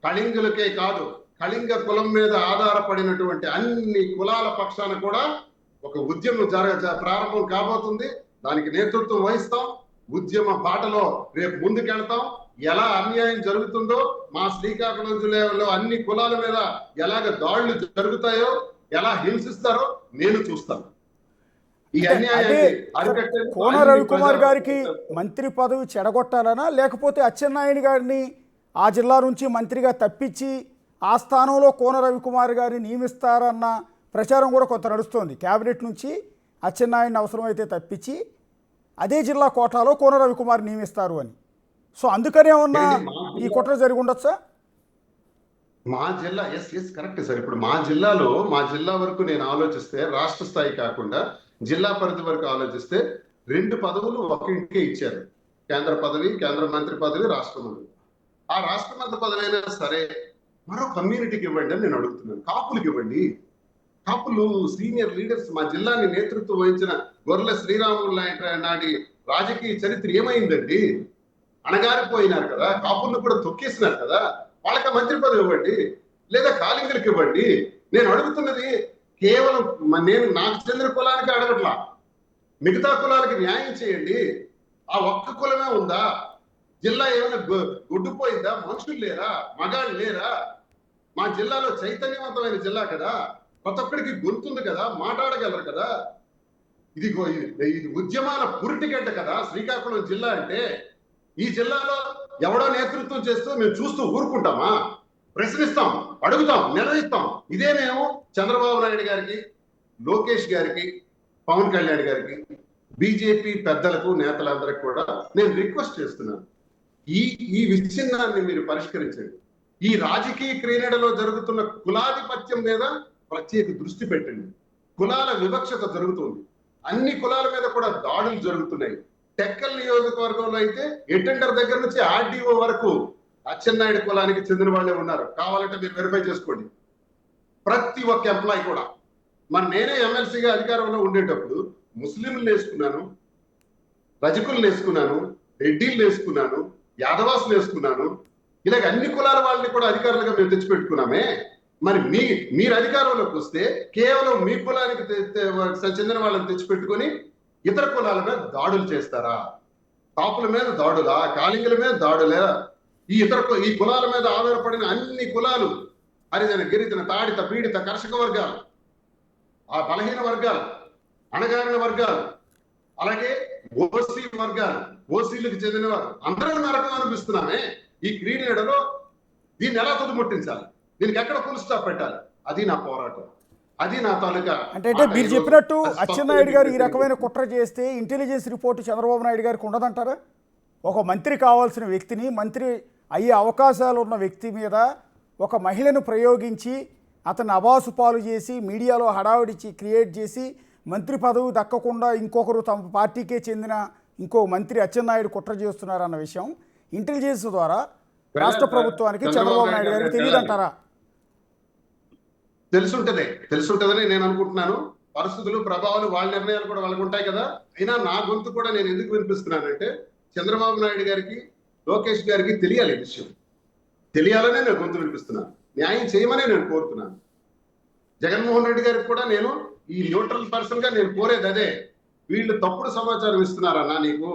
కళింగులకే కాదు, కళింగ కులం మీద ఆధారపడినటువంటి అన్ని కులాల పక్షాన కూడా ఒక ఉద్యమం ప్రారంభం కాబోతుంది. దానికి నేతృత్వం వహిస్తాం. ఉద్యమ బాటలో రేపు ముందుకెళ్తాం. ఎలా అన్యాయం జరుగుతుందో, మా శ్రీకాకుళం జిల్లాలో అన్ని కులాల మీద ఎలాగ దాడులు జరుగుతాయో, ఎలా హింసిస్తారో నేను చూస్తాను. ఈ అన్యాయాన్ని కోన రవికుమార్ గారికి మంత్రి పదవి చెడగొట్టాలనా, లేకపోతే అచ్చెన్నాయుడు గారిని ఆ జిల్లా నుంచి మంత్రిగా తప్పించి ఆ స్థానంలో కోన రవికుమార్ గారిని నియమిస్తారన్న ప్రచారం కూడా కొంత నడుస్తోంది. క్యాబినెట్ నుంచి అచ్చెన్నాయుడిని అవసరమైతే తప్పించి అదే జిల్లా కోటాలో కోన రవికుమార్ నియమిస్తారు అని. సో అందుకనే ఉన్న ఈ కుట్ర జరిగి ఉండొచ్చా? మా జిల్లా కరెక్ట్ సార్. ఇప్పుడు మా జిల్లా వరకు నేను ఆలోచిస్తే, రాష్ట్ర స్థాయి కాకుండా జిల్లా పరిధి వరకు ఆలోచిస్తే 2 పదవులు ఒక ఇంటికే ఇచ్చారు. కేంద్ర పదవి, కేంద్ర మంత్రి పదవి, రాష్ట్ర మంత్రి. ఆ రాష్ట్ర మంత్రి పదవి అయినా సరే మరో కమ్యూనిటీకి ఇవ్వండి అని నేను అడుగుతున్నాను. కాపులకి ఇవ్వండి. కాపులు సీనియర్ లీడర్స్, మా జిల్లాని నేతృత్వం వహించిన గొర్రెల శ్రీరాములు నాటి రాజకీయ చరిత్ర ఏమైందండి? అణగారిపోయినారు కదా, కాపులను కూడా తొక్కేసినారు కదా. వాళ్ళకి మంత్రి పదవి ఇవ్వండి, లేదా కాళింగులకు ఇవ్వండి. నేను అడుగుతున్నది కేవలం నాకు చెందిన కులానికి అడగట్లా, మిగతా కులాలకి న్యాయం చేయండి. ఆ ఒక్క కులమే ఉందా? జిల్లా ఏమైనా గుడ్డుపోయిందా? మనుషులు లేరా? మగాళ్ళు లేరా? మా జిల్లాలో చైతన్యవంతమైన జిల్లా కదా, ప్రతి ఒక్కడికి గొంతుంది కదా, మాట్లాడగలరు కదా. ఇది ఉద్యమాల పురిటిగడ్డ కదా శ్రీకాకుళం జిల్లా అంటే. ఈ జిల్లాలో ఎవడో నేతృత్వం చేస్తూ మేము చూస్తూ ఊరుకుంటామా? ప్రశ్నిస్తాం, అడుగుతాం, నిలదీస్తాం. ఇదే మేము చంద్రబాబు నాయుడు గారికి, లోకేష్ గారికి, పవన్ కళ్యాణ్ గారికి, బీజేపీ పెద్దలకు, నేతలందరికీ కూడా నేను రిక్వెస్ట్ చేస్తున్నాను. ఈ విచ్ఛిన్నాన్ని మీరు పరిష్కరించండి. ఈ రాజకీయ క్రీడలో జరుగుతున్న కులాధిపత్యం మీద ప్రత్యేక దృష్టి పెట్టండి. కులాల వివక్షత జరుగుతుంది, అన్ని కులాల మీద కూడా దాడులు జరుగుతున్నాయి. టెక్కల్ నియోజకవర్గంలో అయితే అటెండర్ దగ్గర నుంచి ఆర్డీఓ వరకు అచ్చెన్నాయుడు కులానికి చెందిన వాళ్ళే ఉన్నారు. కావాలంటే మీరు వెరిఫై చేసుకోండి. ప్రతి ఒక్క ఎంప్లాయీ కూడా. మరి నేనే ఎమ్మెల్సీగా అధికారంలో ఉండేటప్పుడు ముస్లింలు వేసుకున్నాను, రజకులు వేసుకున్నాను, రెడ్డిలు వేసుకున్నాను, యాదవాసులు వేసుకున్నాను. ఇలాగ అన్ని కులాల వాళ్ళని కూడా అధికారులుగా మేము తెచ్చిపెట్టుకున్నామే. మరి మీరు అధికారంలోకి వస్తే కేవలం మీ కులానికి చెందిన వాళ్ళని తెచ్చిపెట్టుకొని ఇతర కులాల మీద దాడులు చేస్తారా? కాపుల మీద దాడులా, కాలింగుల మీద దాడులా? ఈ కులాల మీద ఆధారపడిన అన్ని కులాలు, హరిజన, గిరిజన, తాడిత, పీడిత, కర్షక వర్గాలు, ఆ బలహీన వర్గాలు, అణగారిన వర్గాలు, అలాగే ఓసీ వర్గాలు, ఓసీలకు చెందిన వారు అందరూ నరకం అనిపిస్తున్నామే. ఈ క్రీడలో దీన్ని ఎలా తుదిముట్టించాలి, దీనికి ఎక్కడ ఫుల్ స్టాప్ పెట్టాలి, అది నా పోరాటం, అది నా తాలూకా. అంటే మీరు చెప్పినట్టు అచ్చెన్నాయుడు గారు ఈ రకమైన కుట్ర చేస్తే ఇంటెలిజెన్స్ రిపోర్టు చంద్రబాబు నాయుడు గారికి ఉండదంటారా? ఒక మంత్రి కావాల్సిన వ్యక్తిని, మంత్రి అయ్యే అవకాశాలు ఉన్న వ్యక్తి మీద ఒక మహిళను ప్రయోగించి అతన్ని అబాసు పాలు చేసి మీడియాలో హడావిడిచి క్రియేట్ చేసి మంత్రి పదవి దక్కకుండా ఇంకొకరు తమ పార్టీకే చెందిన ఇంకో మంత్రి అచ్చెన్నాయుడు కుట్ర చేస్తున్నారన్న విషయం ఇంటెలిజెన్స్ ద్వారా రాష్ట్ర ప్రభుత్వానికి, చంద్రబాబు నాయుడు గారికి తెలియదంటారా? తెలుసుంటదని నేను అనుకుంటున్నాను. పరిస్థితులు, ప్రభావాలు, వాళ్ళ నిర్ణయాలు కూడా వాళ్ళకు ఉంటాయి కదా. అయినా నా గొంతు కూడా నేను ఎందుకు వినిపిస్తున్నానంటే చంద్రబాబు నాయుడు గారికి, లోకేష్ గారికి తెలియాలి ఈ విషయం. తెలియాలనే నేను గొంతు వినిపిస్తున్నాను. న్యాయం చేయమనే నేను కోరుతున్నాను. జగన్మోహన్ రెడ్డి గారికి కూడా నేను ఈ న్యూట్రల్ పర్సన్ గా నేను కోరేది అదే. వీళ్ళు తప్పుడు సమాచారం ఇస్తున్నారన్నా. నీకు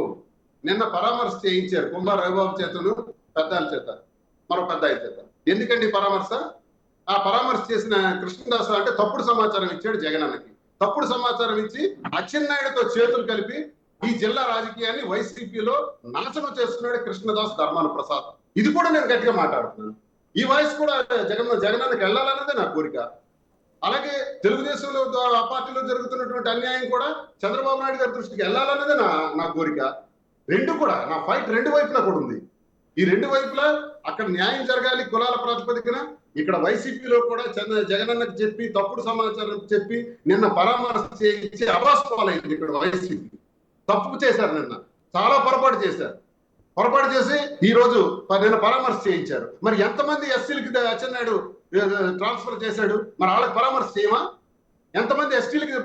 నిన్న పరామర్శ చేయించారు కుంభార రవిబాబు చేతను, పెద్దాల చేత, మరో పెద్ద ఆయన చేత. ఎందుకండి పరామర్శ? ఆ పరామర్శ చేసిన కృష్ణదాస్ అంటే తప్పుడు సమాచారం ఇచ్చాడు జగనన్నకి. తప్పుడు సమాచారం ఇచ్చి అచ్చెన్నాయుడుతో చేతులు కలిపి ఈ జిల్లా రాజకీయాన్ని వైసీపీలో నాశనం చేస్తున్నాడు కృష్ణదాస్, ధర్మాన ప్రసాద్. ఇది కూడా నేను గట్టిగా మాట్లాడుతున్నాను. ఈ వాయిస్ కూడా జగనన్నకి వెళ్ళాలన్నదే నా కోరిక. అలాగే తెలుగుదేశంలో ఆ పార్టీలో జరుగుతున్నటువంటి అన్యాయం కూడా చంద్రబాబు నాయుడు గారి దృష్టికి వెళ్ళాలన్నదే నా కోరిక. రెండు కూడా నా ఫైట్ రెండు వైపులా కూడా ఉంది. ఈ రెండు వైపులా అక్కడ న్యాయం జరగాలి కులాల ప్రాతిపదికన. ఇక్కడ వైసీపీలో కూడా జగనన్నకు చెప్పి తప్పుడు సమాచారం చెప్పి నిన్న పరామర్శ చేయించి అవాస్తవాలైంది. ఇక్కడ వైసీపీ తప్పు చేశారు, నిన్న చాలా పొరపాటు చేశారు. పొరపాటు చేసి ఈ రోజు నిన్న పరామర్శ చేయించారు. మరి ఎంతమంది ఎస్సీలకి అచ్చెన్నాయుడు ట్రాన్స్ఫర్ చేశాడు? మరి వాళ్ళకి పరామర్శ చేయమా? ఎంతమంది ఎస్టీలకి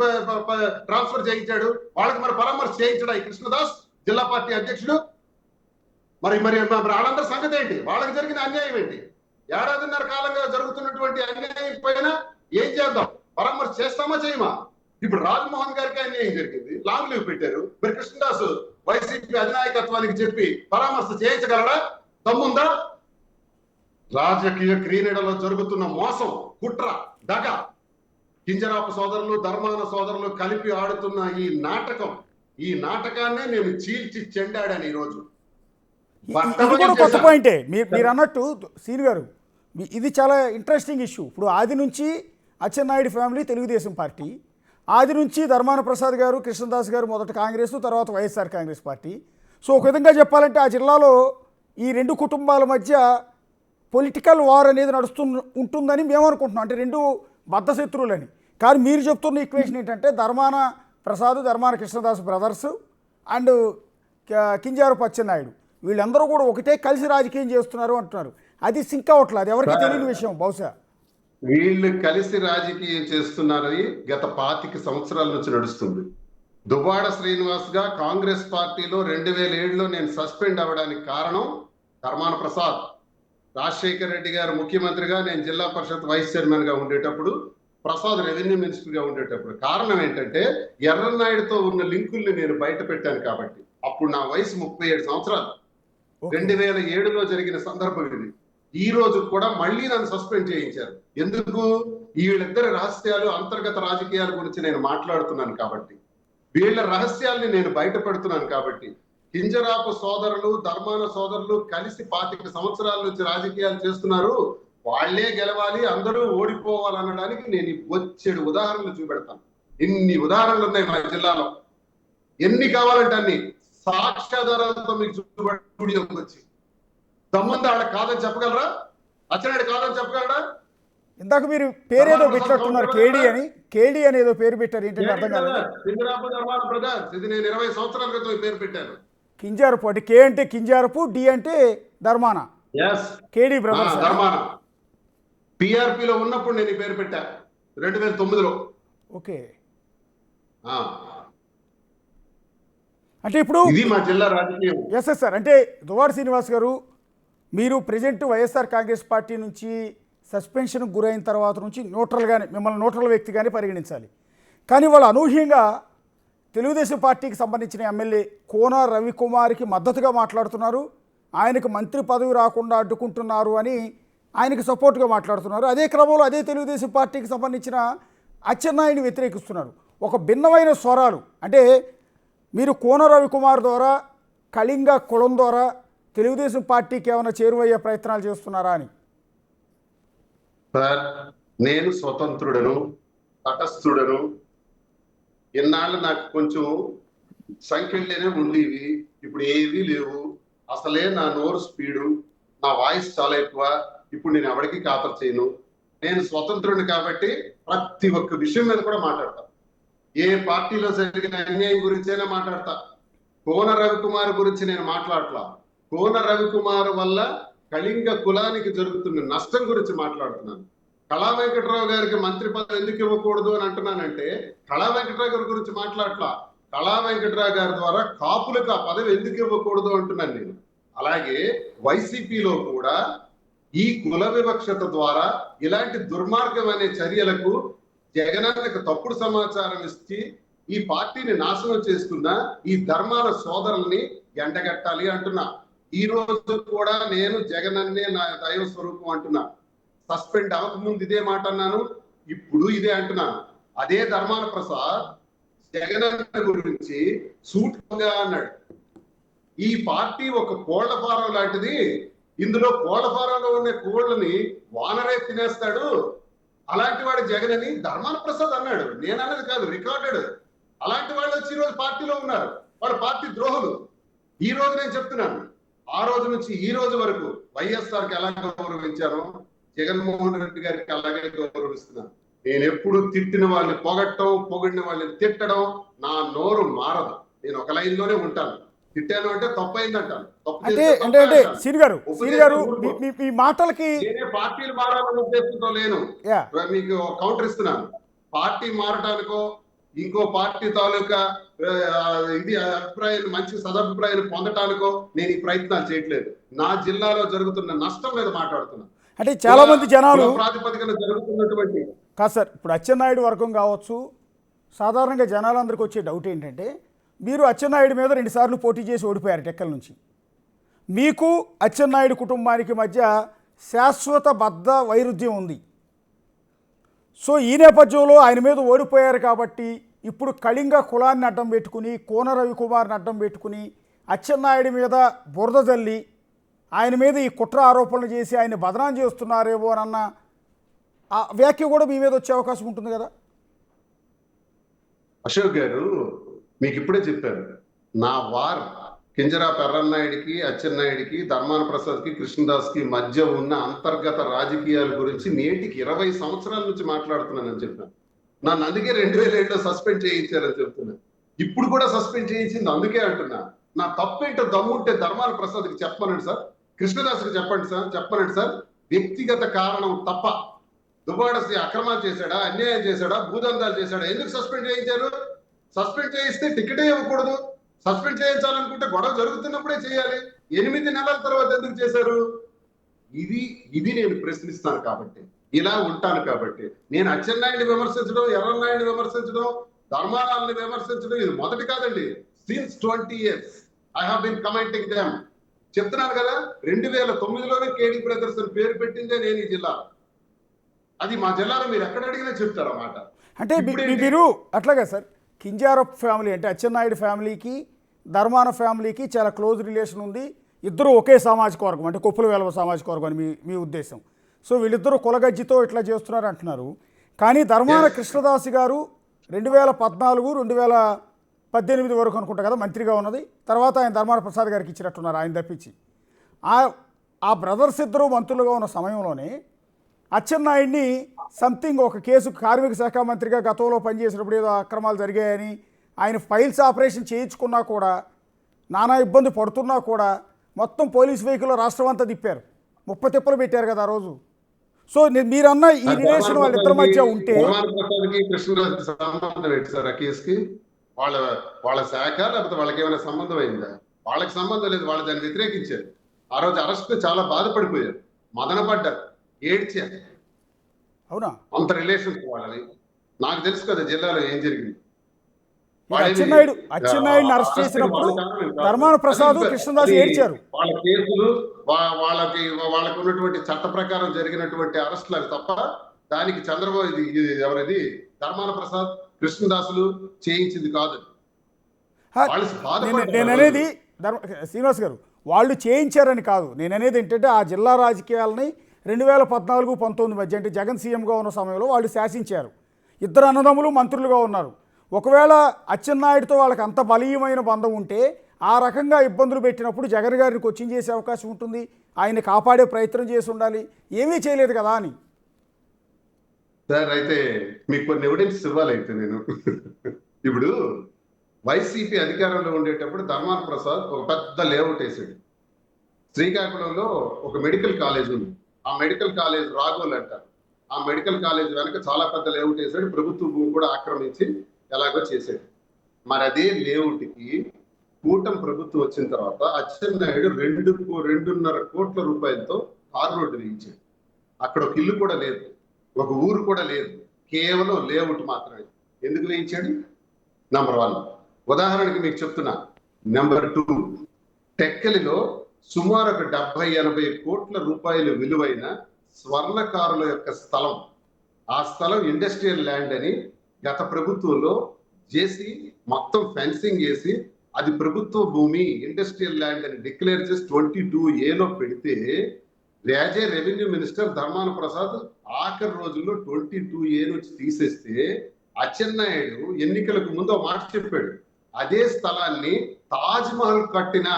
ట్రాన్స్ఫర్ చేయించాడు? వాళ్ళకి మరి పరామర్శ చేయించడా ఈ కృష్ణదాస్, జిల్లా పార్టీ అధ్యక్షుడు? మరి వాళ్ళందరి సంగతి ఏంటి? వాళ్ళకి జరిగిన అన్యాయం ఏంటి? ఏడాదిన్నర కాలంగా జరుగుతున్నటువంటి అన్యాయం పైన ఏం చేద్దాం? పరామర్శ చేస్తామా చేయమా? ఇప్పుడు రాజ్మోహన్ గారికి అన్యాయం జరిగింది, లాంగ్ లీవ్ పెట్టారు. మరి కృష్ణదాస్ వైసీపీ అధినాయకత్వానికి చెప్పి పరామర్శ చేయించగలడా? దమ్ముందా? రాజకీయ క్రీడలో జరుగుతున్న మోసం, కుట్ర, దగ, కింజరాపు సోదరులు, ధర్మాన సోదరులు కలిపి ఆడుతున్న ఈ నాటకాన్నే నేను చీల్చి చెండాడాను ఈ రోజు. ఇది కూడా కొత్త పాయింటే మీరు అన్నట్టు సీన్ గారు. ఇది చాలా ఇంట్రెస్టింగ్ ఇష్యూ. ఇప్పుడు ఆది నుంచి అచ్చెన్నాయుడు ఫ్యామిలీ తెలుగుదేశం పార్టీ, ఆది నుంచి ధర్మాన ప్రసాద్ గారు, కృష్ణదాస్ గారు మొదట కాంగ్రెస్, తర్వాత వైఎస్ఆర్ కాంగ్రెస్ పార్టీ. సో ఒక విధంగా చెప్పాలంటే ఆ జిల్లాలో ఈ రెండు కుటుంబాల మధ్య పొలిటికల్ వార్ అనేది ఉంటుందని మేము అనుకుంటున్నాం. అంటే రెండు బద్ధశత్రువులని. కానీ మీరు చెప్తున్న ఈక్వేషన్ ఏంటంటే ధర్మాన ప్రసాద్, ధర్మాన కృష్ణదాస్ బ్రదర్స్ అండ్ కింజారపు అచ్చెన్నాయుడు వీళ్ళందరూ కూడా ఒకటే కలిసి రాజకీయం చేస్తున్నారు అంటున్నారు. అది సింక్ అవ్వట్లేదు, అది ఎవరికి తెలియని విషయం. బహుశా వీళ్ళు కలిసి రాజకీయం చేస్తున్నారని గత 25 సంవత్సరాల నుంచి నడుస్తుంది. దువ్వాడ శ్రీనివాస్ గా కాంగ్రెస్ పార్టీలో 2007లో నేను సస్పెండ్ అవ్వడానికి కారణం ధర్మాన ప్రసాద్. రాజశేఖర్ రెడ్డి గారు ముఖ్యమంత్రిగా, నేను జిల్లా పరిషత్ వైస్ చైర్మన్ గా ఉండేటప్పుడు, ప్రసాద్ రెవెన్యూ మినిస్టర్ గా ఉండేటప్పుడు. కారణం ఏంటంటే ఎర్రన్నాయుడుతో ఉన్న లింకుల్ని నేను బయట పెట్టాను కాబట్టి. అప్పుడు నా వయసు 37 సంవత్సరాలు. 2007లో జరిగిన సందర్భం ఇది. ఈ రోజు కూడా మళ్ళీ నన్ను సస్పెండ్ చేయించారు. ఎందుకు? వీళ్ళిద్దరి రహస్యాలు, అంతర్గత రాజకీయాల గురించి నేను మాట్లాడుతున్నాను కాబట్టి, వీళ్ళ రహస్యాల్ని నేను బయట పెడుతున్నాను కాబట్టి. కింజరాపు సోదరులు, ధర్మాన సోదరులు కలిసి 25 సంవత్సరాల నుంచి రాజకీయాలు చేస్తున్నారు. వాళ్లే గెలవాలి, అందరూ ఓడిపోవాలనడానికి నేను వచ్చేడు ఉదాహరణలు చూపెడతాను. ఇన్ని ఉదాహరణలు ఉన్నాయి మా జిల్లాలో. ఎన్ని కావాలంటే అన్ని సాక్ష్యాధారాలతో మీకు చూపెట్టి వచ్చి దమ్ముందా వాళ్ళకి కాదని చెప్పగలరా? అచ్చెన్నాయుడు కాదని చెప్పగలడా? ఇందాక మీరు పేరేదో పెట్టినట్టున్నారు, కేడి అని ఏదో పేరు పెట్టారు, ఏంటంటే అర్థం కాలేదు. కింజరాపు ధర్మాన బ్రదర్స్, ఇది నేను 20 సంవత్సరాల క్రితం ఈ పేరు పెట్టాను. కింజారపు అంటే కే అంటే కింజారపు, డి అంటే ధర్మాన, కేడి బ్రదర్స్. ధర్మాన పిఆర్పిలో ఉన్నప్పుడు నేను ఈ పేరు పెట్టా 2009లో. ఓకే, అంటే ఇప్పుడు ఇది మా జిల్లా రాజకీయం. ఎస్ సార్, అంటే దువ్వాడ శ్రీనివాస్ గారు, మీరు ప్రజెంట్ వైఎస్ఆర్ కాంగ్రెస్ పార్టీ నుంచి సస్పెన్షన్కి గురైన తర్వాత నుంచి న్యూట్రల్గానే, మిమ్మల్ని న్యూట్రల్ వ్యక్తిగానే పరిగణించాలి. కానీ వాళ్ళు అనూహ్యంగా తెలుగుదేశం పార్టీకి సంబంధించిన ఎమ్మెల్యే కోన రవికుమార్కి మద్దతుగా మాట్లాడుతున్నారు, ఆయనకు మంత్రి పదవి రాకుండా అడ్డుకుంటున్నారు అని ఆయనకి సపోర్ట్గా మాట్లాడుతున్నారు. అదే క్రమంలో అదే తెలుగుదేశం పార్టీకి సంబంధించిన అచ్చెన్నాయుడిని వ్యతిరేకిస్తున్నారు. ఒక భిన్నమైన స్వరాలు, అంటే మీరు కోన రవికుమార్ ద్వారా, కళింగ కులం ద్వారా తెలుగుదేశం పార్టీకి ఏమైనా చేరువయ్యే ప్రయత్నాలు చేస్తున్నారా అని. సార్, నేను స్వతంత్రుడను, తటస్థుడను. ఇన్నాళ్ళు నాకు కొంచెం సంఖ్యలేనే ఉండేవి, ఇప్పుడు ఏవీ లేవు. అసలే నా నోరు స్పీడు, నా వాయిస్ చాలా ఎక్కువ. ఇప్పుడు నేను ఎవరికి ఖాతరు చేయను. నేను స్వతంత్రుడిని కాబట్టి ప్రతి ఒక్క విషయం మీద కూడా మాట్లాడతా. ఏ పార్టీలో జరిగిన అన్యాయం గురించైనా మాట్లాడతా. కోన రవికుమార్ గురించి నేను మాట్లాడలా. కోన రవికుమార్ వల్ల కళింగ కులానికి జరుగుతున్న నష్టం గురించి మాట్లాడుతున్నాను. కళా వెంకట్రావు గారికి మంత్రి పదవి ఎందుకు ఇవ్వకూడదు అని అంటున్నానంటే, కళా వెంకట్రావు గారి గురించి మాట్లాడలా. కళా వెంకట్రావు గారి ద్వారా కాపులకు ఆ పదవి ఎందుకు ఇవ్వకూడదు అంటున్నాను నేను. అలాగే వైసీపీలో కూడా ఈ కుల వివక్షత ద్వారా ఇలాంటి దుర్మార్గమైన చర్యలకు జగనన్నకు తప్పుడు సమాచారం ఇచ్చి ఈ పార్టీని నాశనం చేస్తున్న ఈ ధర్మాన సోదరుల్ని ఎండగట్టాలి అంటున్నా. ఈ రోజు కూడా నేను జగనన్నే నా దైవ స్వరూపం అంటున్నా. సస్పెండ్ అవ్వకముందు ఇదే మాట అన్నాను, ఇప్పుడు ఇదే అంటున్నాను. అదే ధర్మాన ప్రసాద్ జగనన్న గురించి సూటిగా అన్నాడు, ఈ పార్టీ ఒక కోళ్ల ఫారం లాంటిది, ఇందులో కోళ్ల ఫారంలో ఉండే కోళ్లని వానరే తినేస్తాడు, అలాంటి వాడు జగన్ అని ధర్మాన ప్రసాద్ అన్నాడు. నేను అన్నది కాదు, రికార్డెడ్. అలాంటి వాళ్ళు వచ్చి ఈ రోజు పార్టీలో ఉన్నారు, వాళ్ళు పార్టీ ద్రోహులు. ఈ రోజు నేను చెప్తున్నాను, ఆ రోజు నుంచి ఈ రోజు వరకు వైఎస్ఆర్కి ఎలా గౌరవించారో జగన్మోహన్ రెడ్డి గారికి అలాగే గౌరవిస్తున్నాను. నేను ఎప్పుడు తిట్టిన వాళ్ళని పొగట్టడం, పొగిడిన వాళ్ళని తిట్టడం నా నోరు మారదు. నేను ఒక లైన్ లోనే ఉంటాను. తిట్టాను అంటే తప్పైంది అంటాను. అంటే శ్రీ గారు మీ మాటలకి నేనే పార్టీలు మారాలని ఉద్దేశంతో లేను. మీకు కౌంటర్ ఇస్తున్నాను. పార్టీ మారడానికో ఇంకో పార్టీ తాలూకా ఇది అభిప్రాయాన్ని, మంచి సదభిప్రాయాన్ని పొందటానికో నేను ఈ ప్రయత్నాలు చేయట్లేదు. నా జిల్లాలో జరుగుతున్న నష్టం మీద మాట్లాడుతున్నాను. అంటే చాలా మంది జనాలు ప్రాతిపదికన జరుగుతున్నటువంటి కాదు సార్, ఇప్పుడు అచ్చెన్నాయుడు వర్గం కావచ్చు, సాధారణంగా జనాలందరికీ వచ్చే డౌట్ ఏంటంటే, మీరు అచ్చెన్నాయుడు మీద 2 సార్లు పోటీ చేసి ఓడిపోయారు టెక్కల నుంచి. మీకు అచ్చెన్నాయుడు కుటుంబానికి మధ్య శాశ్వత బద్ధ వైరుధ్యం ఉంది. సో ఈ నేపథ్యంలో ఆయన మీద ఓడిపోయారు కాబట్టి ఇప్పుడు కళింగ కులాన్ని అడ్డం పెట్టుకుని, కోన రవికుమార్ని అడ్డం పెట్టుకుని అచ్చెన్నాయుడి మీద బురద జల్లి ఆయన మీద ఈ కుట్ర ఆరోపణలు చేసి ఆయన బదనాం చేస్తున్నారేమో అన్న ఆ వ్యాఖ్య కూడా మీ మీద వచ్చే అవకాశం ఉంటుంది కదా. అశోక్ గారు, మీకు ఇప్పుడే చెప్పారు, నా వార్ కింజరాపు ఎర్రన్నాయుడికి, అచ్చెన్నాయుడికి, ధర్మాన ప్రసాద్కి, కృష్ణదాస్కి మధ్య ఉన్న అంతర్గత రాజకీయాల గురించి నేటికి 20 సంవత్సరాల నుంచి మాట్లాడుతున్నానని చెప్పాను. నన్ను అందుకే 2007లో సస్పెండ్ చేయించారని చెప్తున్నాను. ఇప్పుడు కూడా సస్పెండ్ చేయించింది అందుకే అంటున్నా. నా తప్పేంటో దమ్ముంటే ధర్మాన ప్రసాద్కి చెప్పనండి సార్, కృష్ణదాస్కి చెప్పనండి సార్. వ్యక్తిగత కారణం తప్ప దువ్వాడ అక్రమాలు చేశాడా, అన్యాయం చేశాడా, భూదందాలు చేశాడా, ఎందుకు సస్పెండ్ చేయించారు? సస్పెండ్ చేయిస్తే టికెటే ఇవ్వకూడదు. సస్పెండ్ చేయించాలనుకుంటే గొడవ జరుగుతున్నప్పుడే చేయాలి. 8 నెలల తర్వాత ఎందుకు చేశారు? ఇది నేను ప్రశ్నిస్తాను కాబట్టి, ఇలా ఉంటాను కాబట్టి. నేను అచ్చెన్నాయుడిని విమర్శించడం, ఎర్రన్నాయుడిని విమర్శించడం, ధర్మానాల్ని విమర్శించడం ఇది మొదటి కాదండి. Since 20 years I have been commenting them. చెప్తున్నాను కదా, 2009లోనే కేడి బ్రదర్స్ అని పేరు పెట్టిందే నేను ఈ జిల్లా. అది మా జిల్లాలో మీరు ఎక్కడ అడిగినా చెప్తారు అన్నమాట. అంటే మీరు అట్లాగే సార్, కింజారప్ ఫ్యామిలీ అంటే అచ్చెన్నాయుడు ఫ్యామిలీకి ధర్మాన ఫ్యామిలీకి చాలా క్లోజ్ రిలేషన్ ఉంది. ఇద్దరు ఒకే సామాజిక వర్గం, అంటే కొప్పుల వేలవ సామాజిక వర్గం అని మీ ఉద్దేశం. సో వీళ్ళిద్దరూ కులగజ్జితో ఇట్లా చేస్తున్నారు అంటున్నారు. కానీ ధర్మాన కృష్ణదాస్ గారు 2014, 2018 వరకు అనుకుంటా కదా మంత్రిగా ఉన్నది. తర్వాత ఆయన ధర్మాన ప్రసాద్ గారికి ఇచ్చినట్టున్నారు ఆయన తప్పించి. ఆ బ్రదర్స్ ఇద్దరు మంత్రులుగా ఉన్న సమయంలోనే అచ్చెన్నాయుడిని సంథింగ్ ఒక కేసు కార్మిక శాఖ మంత్రిగా గతంలో పనిచేసినప్పుడు ఏదో అక్రమాలు జరిగాయని ఆయన ఫైల్స్ ఆపరేషన్ చేయించుకున్నా కూడా నానా ఇబ్బంది పడుతున్నా కూడా మొత్తం పోలీస్ వెహికల్లో రాష్ట్రం అంతా తిప్పారు, తిప్పలు పెట్టారు కదా ఆ రోజు. సో మీరన్న ఈ రిలేషన్ వాళ్ళిద్దరి మధ్య ఉంటే కృష్ణరాజుకి సంబంధం ఏంటి సార్ ఆ కేసుకి? వాళ్ళ శాఖ లేకపోతే వాళ్ళకి ఏమైనా సంబంధం అయిందా? వాళ్ళకి సంబంధం లేదు, వాళ్ళు దాన్ని వ్యతిరేకించారు. ఆ రోజు అరెస్ట్ చాలా బాధపడిపోయారు, మదనపడ్డారు, ఏడ్చారు. అవునా? అంత రిలేషన్స్ వాళ్ళని. నాకు తెలుసు కదా జిల్లాలో ఏం జరిగింది. అచ్చెన్నాయుడిని అరెస్ట్ చేసినప్పుడు ధర్మాన ప్రసాద్ కృష్ణదాస్ ఏడ్చారు. వాళ్ళ కేసులు వాళ్ళకి ఉన్నటువంటి చట్ట ప్రకారం జరిగినటువంటి అరెస్టులు అవి తప్ప దానికి చంద్రబాబు ఎవరిది ధర్మాన ప్రసాద్ కృష్ణదాసులు చేయించింది కాదు. నేననేది శ్రీనివాస్ గారు వాళ్ళు చేయించారని కాదు, నేననేది ఏంటంటే ఆ జిల్లా రాజకీయాలని 2014-19 మధ్య అంటే జగన్ సీఎంగా ఉన్న సమయంలో వాళ్ళు శాసించారు. ఇద్దరు అన్నదమ్ములు మంత్రులుగా ఉన్నారు. ఒకవేళ అచ్చెన్నాయుడితో వాళ్ళకి అంత బలీయమైన బంధం ఉంటే ఆ రకంగా ఇబ్బందులు పెట్టినప్పుడు జగన్ గారిని క్వశ్చన్ చేసే అవకాశం ఉంటుంది, ఆయన కాపాడే ప్రయత్నం చేసి ఉండాలి, ఏమీ చేయలేదు కదా అని. సార్ అయితే మీకు కొన్ని ఎవిడెన్స్ ఇవ్వాలి. అయితే నేను ఇప్పుడు వైసీపీ అధికారంలో ఉండేటప్పుడు ధర్మాన ప్రసాద్ ఒక పెద్ద లేఅవుట్ వేసాడు. శ్రీకాకుళంలో ఒక మెడికల్ కాలేజ్ ఉంది, ఆ మెడికల్ కాలేజ్ రాఘోల్ అంటారు. ఆ మెడికల్ కాలేజ్ వెనక చాలా పెద్ద లేఅవుట్ వేసాడు, ప్రభుత్వ భూమి కూడా ఆక్రమించి ఎలాగో చేశాడు. మరి అదే లేఅవుట్కి కూటమి ప్రభుత్వం వచ్చిన తర్వాత అచ్చెన్నాయుడు 2.5 కోట్ల రూపాయలతో తార్ రోడ్డు వేయించాడు. అక్కడ ఒక ఇల్లు కూడా లేదు, ఒక ఊరు కూడా లేదు, కేవలం లేఅవుట్ మాత్రమే. ఎందుకు వేయించాడు? నంబర్ 1. ఉదాహరణకి మీకు చెప్తున్నా. నెంబర్ 2, టెక్కలిలో సుమారు ఒక 70-80 కోట్ల రూపాయలు విలువైన స్వర్ణకారుల యొక్క స్థలం. ఆ స్థలం ఇండస్ట్రియల్ ల్యాండ్ అని గత ప్రభుత్వంలో చేసి మొత్తం ఫెన్సింగ్ వేసి అది ప్రభుత్వ భూమి ఇండస్ట్రియల్ ల్యాండ్ అని డిక్లేర్ చేసి 22A పెడితే రెవెన్యూ మినిస్టర్ ధర్మాన ప్రసాద్ ఆఖరి రోజుల్లో 22A నుంచి తీసేస్తే అచ్చెన్నాయుడు ఎన్నికలకు ముందు మాట చెప్పాడు, అదే స్థలాన్ని తాజ్ మహల్ కట్టిన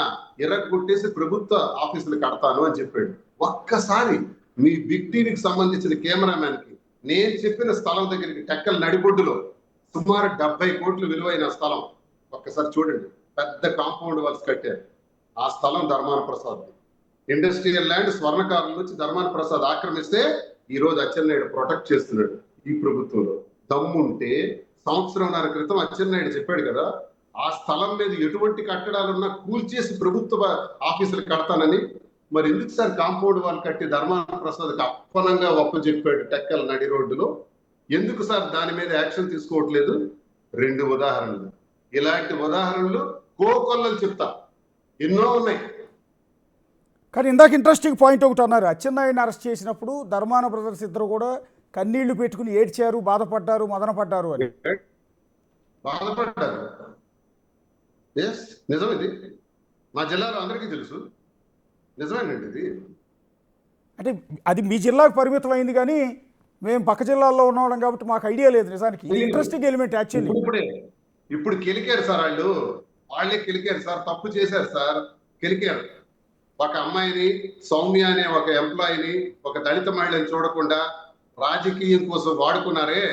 ఎర్రగొట్టేసి ప్రభుత్వ ఆఫీసులు కడతాను అని చెప్పాడు. ఒక్కసారి మీ బిగ్ టీవీకి సంబంధించిన కెమెరామ్యాన్ కి నేను చెప్పిన స్థలం దగ్గరికి టెక్కల నడిబొడ్డులో సుమారు 70 కోట్లు విలువైన స్థలం ఒక్కసారి చూడండి. పెద్ద కాంపౌండ్ వాల్స్ కట్టారు. ఆ స్థలం ధర్మాన ప్రసాద్. ఇండస్ట్రియల్ ల్యాండ్ స్వర్ణకారుల నుంచి ధర్మాన ప్రసాద్ ఆక్రమిస్తే ఈ రోజు అచ్చెన్నాయుడు ప్రొటెక్ట్ చేస్తున్నాడు. ఈ ప్రభుత్వంలో దమ్ముంటే 1.5 సంవత్సరం క్రితం అచ్చెన్నాయుడు చెప్పాడు కదా, ఆ స్థలం మీద ఎటువంటి కట్టడాలున్నా కూల్చేసి ప్రభుత్వ ఆఫీసులు కడతానని. మరి ఎందుకు సార్ కాంపౌండ్ వాల్ కట్టి ధర్మాన ప్రసాద్కి అప్పనంగా చెప్పాడు టెక్కల నడి రోడ్డులో? ఎందుకు సార్ దాని మీద యాక్షన్ తీసుకోవట్లేదు? 2 ఉదాహరణలు. ఇలాంటి ఉదాహరణలు కోకొల్లలు చెప్తా, ఎన్నో ఉన్నాయి. కానీ ఇందాక ఇంట్రెస్టింగ్ పాయింట్ ఒకటి అన్నారు, అచ్చెన్నాయుడిని అరెస్ట్ చేసినప్పుడు ధర్మాన బ్రదర్స్ ఇద్దరు కూడా కన్నీళ్లు పెట్టుకుని ఏడ్చారు, బాధపడ్డారు, మదనపడ్డారు అని. బాధపడ్డారు, నిజం. ఇది మా జిల్లాలో అందరికీ తెలుసు, నిజమేనండి ఇది. అంటే అది మీ జిల్లాకు పరిమితం అయింది, కానీ మేము పక్క జిల్లాల్లో ఉన్నవాళ్ళం కాబట్టి మాకు ఐడియా లేదు. నిజానికి ఇది ఇంట్రెస్టింగ్ ఎలిమెంట్ యాక్చువల్లీ. ఇప్పుడు కెలికారు సార్, వాళ్ళే కెలికారు సార్, తప్పు చేశారు సార్, కెలికారు. ఒక అమ్మాయిని, సౌమ్య అనే ఒక ఎంప్లాయీని, ఒక దళిత మహిళని చూడకుండా రాజకీయం కోసం వాడుకున్నారే.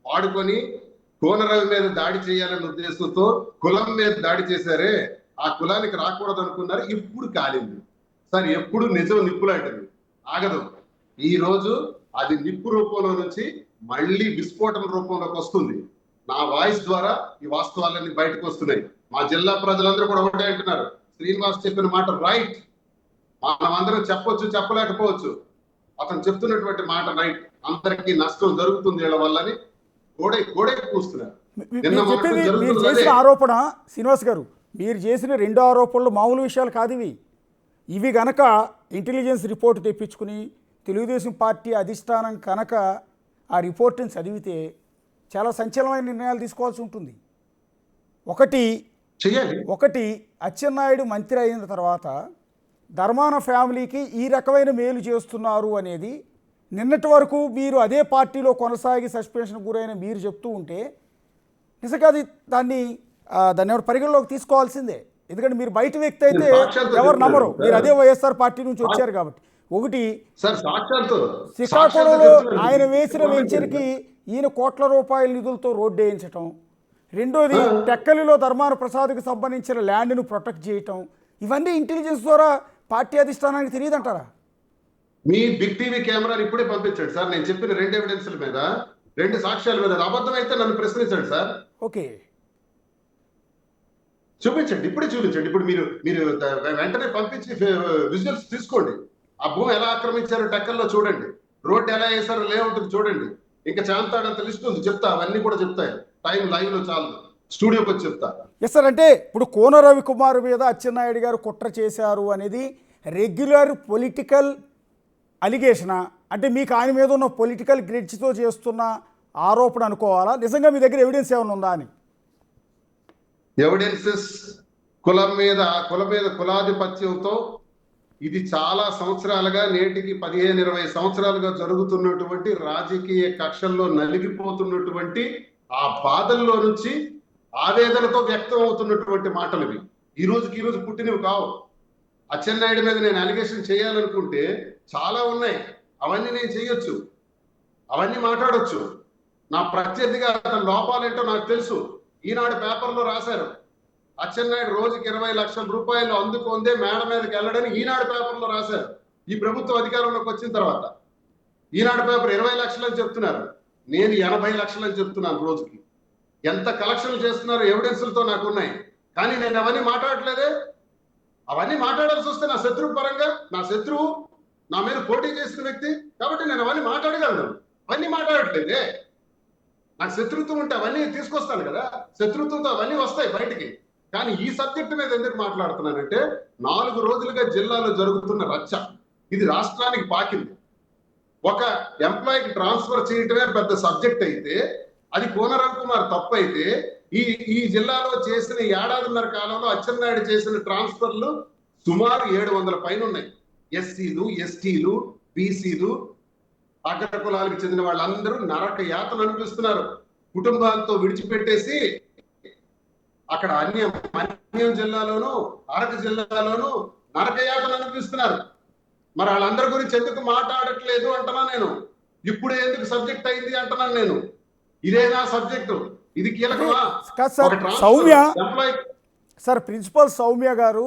వాడుకొని కోనరావు మీద దాడి చేయాలనే ఉద్దేశంతో కులం మీద దాడి చేశారే. ఆ కులానికి రాకూడదు అనుకున్నారు, ఇప్పుడు కాలింది సార్. ఎప్పుడు నిజం నిప్పులాంటిది, ఆగదు. ఈ రోజు అది నిప్పు రూపంలో నుంచి మళ్ళీ విస్ఫోటన రూపంలోకి వస్తుంది. నా వాయిస్ ద్వారా ఈ వాస్తవాలన్నీ బయటకు వస్తున్నాయి. మా జిల్లా ప్రజలందరూ కూడా ఒకటే అంటున్నారు, శ్రీనివాస్ చెప్పిన మాట రైట్. మనం అందరం చెప్పొచ్చు, చెప్పలేకపోవచ్చు. అతను చెప్తున్నటువంటి మాట రైట్. అందరికీ నష్టం జరుగుతుంది వీళ్ళ వల్లని గోడే కూస్తున్నారు. మీరు చేసిన ఆరోపణ శ్రీనివాస్ గారు, మీరు చేసిన 2 ఆరోపణలు మామూలు విషయాలు కాదు ఇవి. ఇవి గనక ఇంటెలిజెన్స్ రిపోర్ట్ తెప్పించుకుని తెలుగుదేశం పార్టీ అధిష్టానం కనుక ఆ రిపోర్ట్ని చదివితే చాలా సంచలనమైన నిర్ణయాలు తీసుకోవాల్సి ఉంటుంది. ఒకటి అచ్చెన్నాయుడు మంత్రి అయిన తర్వాత ధర్మాన ఫ్యామిలీకి ఈ రకమైన మేలు చేస్తున్నారు అనేది నిన్నటి వరకు మీరు అదే పార్టీలో కొనసాగి సస్పెన్షన్ గురైన మీరు చెప్తూ ఉంటే నిజంగా దాన్ని పరిగణలోకి తీసుకోవాల్సిందే. ఎందుకంటే మీరు బయట వ్యక్తి అయితే నేను సాక్ష్యాలతో ఎవరు నమ్మరు. చెప్తున్నాను మీరు సార్. అదే వైఎస్ఆర్ పార్టీ నుంచి వచ్చారు కాబట్టి. ఒకటి, సార్ సాక్ష్యాలతో శ్రీకాకుళంలో చెప్తున్నాను. ఆయన వేసిన వెంచర్కి ఈయన కోట్ల రూపాయల నిధులతో రోడ్డు వేయించటం, రెండోది టెక్కలిలో ధర్మాన ప్రసాద్కి సంబంధించిన ల్యాండ్ను ప్రొటెక్ట్ చేయటం, ఇవన్నీ ఇంటెలిజెన్స్ ద్వారా పార్టీ అధిష్టానానికి తెలియదంటారా? మీ బిగ్ టీవీ కెమెరాని ఇప్పుడే పంపించండి సార్. నేను చెప్పిన 2 ఎవిడెన్స్ల మీద, 2 సాక్ష్యాల మీద అబద్ధం అయితే నన్ను ప్రశ్నించండి సార్. ఓకే, చూపించండి, ఇప్పుడే చూపించండి. ఇప్పుడు మీరు మీరు వెంటనే పంపించి విజువల్స్ తీసుకోండి. ఆ భూమి ఎలా ఆక్రమించారో టెక్కల్లో చూడండి, రోడ్డు ఎలా వేసారో లేఅవుట్ చూడండి. ఇంకా చాంతాడంత లిస్ట్ ఉంది, చెప్తా, అవన్నీ కూడా చెప్తాయి. టైం లైవ్ లో చాలు, స్టూడియోకి వచ్చి చెప్తా. Yes sir. అంటే ఇప్పుడు కోన రవికుమార్ మీద అచ్చెన్నాయుడు గారు కుట్ర చేశారు అనేది రెగ్యులర్ పొలిటికల్ అలిగేషనా? అంటే మీకు ఆయన మీద ఉన్న పొలిటికల్ గ్రిడ్జ్తో చేస్తున్న ఆరోపణ అనుకోవాలా? నిజంగా మీ దగ్గర ఎవిడెన్స్ ఏమైనా ఉందా అని? ఎవిడెన్సెస్ కులం మీద కులాధిపత్యంతో ఇది చాలా సంవత్సరాలుగా, నేటికి 15-20 సంవత్సరాలుగా జరుగుతున్నటువంటి రాజకీయ కక్షల్లో నలిగిపోతున్నటువంటి ఆ బాధల్లో నుంచి ఆవేదనతో వ్యక్తం అవుతున్నటువంటి మాటలు ఇవి. ఈ రోజు పుట్టినవి కావు. అచ్చెన్నాయుడు మీద నేను అలిగేషన్ చేయాలనుకుంటే చాలా ఉన్నాయి, అవన్నీ నేను చేయొచ్చు, అవన్నీ మాట్లాడొచ్చు. నా ప్రత్యర్థిగా అతని లోపాలేంటో నాకు తెలుసు. ఈనాడు పేపర్లో రాశారు, అచ్చెన్నాయుడు రోజుకి 20 లక్షల రూపాయలు అందుకుందే మేడ మీదకి వెళ్ళడని ఈనాడు పేపర్లో రాశారు. ఈ ప్రభుత్వం అధికారంలోకి వచ్చిన తర్వాత ఈనాడు పేపర్ 20 లక్షలు అని చెప్తున్నారు, నేను 80 లక్షలు అని చెప్తున్నాను. రోజుకి ఎంత కలెక్షన్లు చేస్తున్నారు ఎవిడెన్స్లతో నాకు ఉన్నాయి. కానీ నేను అవన్నీ మాట్లాడట్లేదే. అవన్నీ మాట్లాడాల్సి వస్తే నా శత్రువు పరంగా, నా శత్రువు నా మీద పోటీ చేసిన వ్యక్తి కాబట్టి నేను అవన్నీ మాట్లాడగలను. అవన్నీ మాట్లాడట్లేదే. నాకు శత్రుత్వం ఉంటే అవన్నీ తీసుకొస్తాను కదా, శత్రుత్వంతో అవన్నీ వస్తాయి బయటికి. కానీ ఈ సబ్జెక్ట్ మీద ఎందుకు మాట్లాడుతున్నానంటే, 4 రోజులుగా జిల్లాలో జరుగుతున్న రచ్చ ఇది రాష్ట్రానికి పాకింది. ఒక ఎంప్లాయీకి ట్రాన్స్ఫర్ చేయటమే పెద్ద సబ్జెక్ట్ అయితే, అది కోన రవికుమార్ తప్పు అయితే, ఈ జిల్లాలో చేసిన 1.5 కాలంలో అచ్చెన్నాయుడు చేసిన ట్రాన్స్ఫర్లు సుమారు 700 పైన ఉన్నాయి. ఎస్సీలు, ఎస్టీలు, బీసీలు, అగ్ర కులాలకు చెందిన వాళ్ళందరూ నరక యాతన అనిపిస్తున్నారు. కుటుంబాలతో విడిచిపెట్టేసి అక్కడ అన్యం జిల్లాలోను, అరకు జిల్లాలోను నరక యాతన అనిపిస్తున్నారు. మరి వాళ్ళందరి గురించి ఎందుకు మాట్లాడట్లేదు అంటున్నా నేను. ఇప్పుడే ఎందుకు సబ్జెక్ట్ అయింది అంటున్నాను నేను. ఇదేనా సబ్జెక్టు? ఇది కీలకమా? సౌమ్య సార్, ప్రిన్సిపల్ సౌమ్య గారు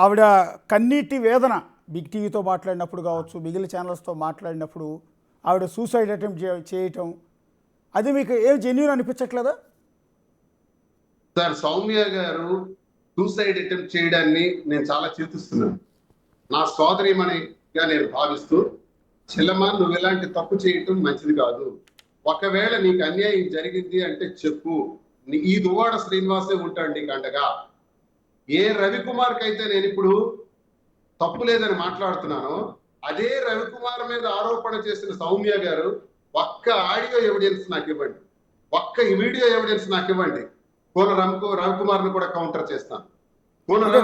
ఆవిడ కన్నీటి వేదన బిగ్ టీవీతో మాట్లాడినప్పుడు కావచ్చు, మిగిలిన ఛానల్స్తో మాట్లాడినప్పుడు ఆవిడ సూసైడ్ అటెంప్ట్ చేయటం, అది మీకు ఏం జెన్యూన్ అనిపించట్లేదా? సార్, సౌమ్య గారు సూసైడ్ అటెంప్ట్ చేయడాన్ని నేను చాలా చింతిస్తున్నాను. నా సోదరిమణిగా నేను భావిస్తూ, చెల్లమ్మ నువ్వు ఇలాంటి తప్పు చేయటం మంచిది కాదు. ఒకవేళ నీకు అన్యాయం జరిగింది అంటే చెప్పు. ఈ దువ్వాడ శ్రీనివాసే ఉంటాడు నీకు అండగా. ఏ రవికుమార్కి అయితే నేను ఇప్పుడు తప్పు లేదని మాట్లాడుతున్నానో, అదే రవికుమార్ మీద ఆరోపణ చేసిన సౌమ్య గారు ఒక్క ఆడియో ఎవిడెన్స్ నాకు ఇవ్వండి, ఒక్క వీడియో ఎవిడెన్స్ నాకు ఇవ్వండి. కోన రవికుమార్ని కూడా కౌంటర్ చేస్తాను.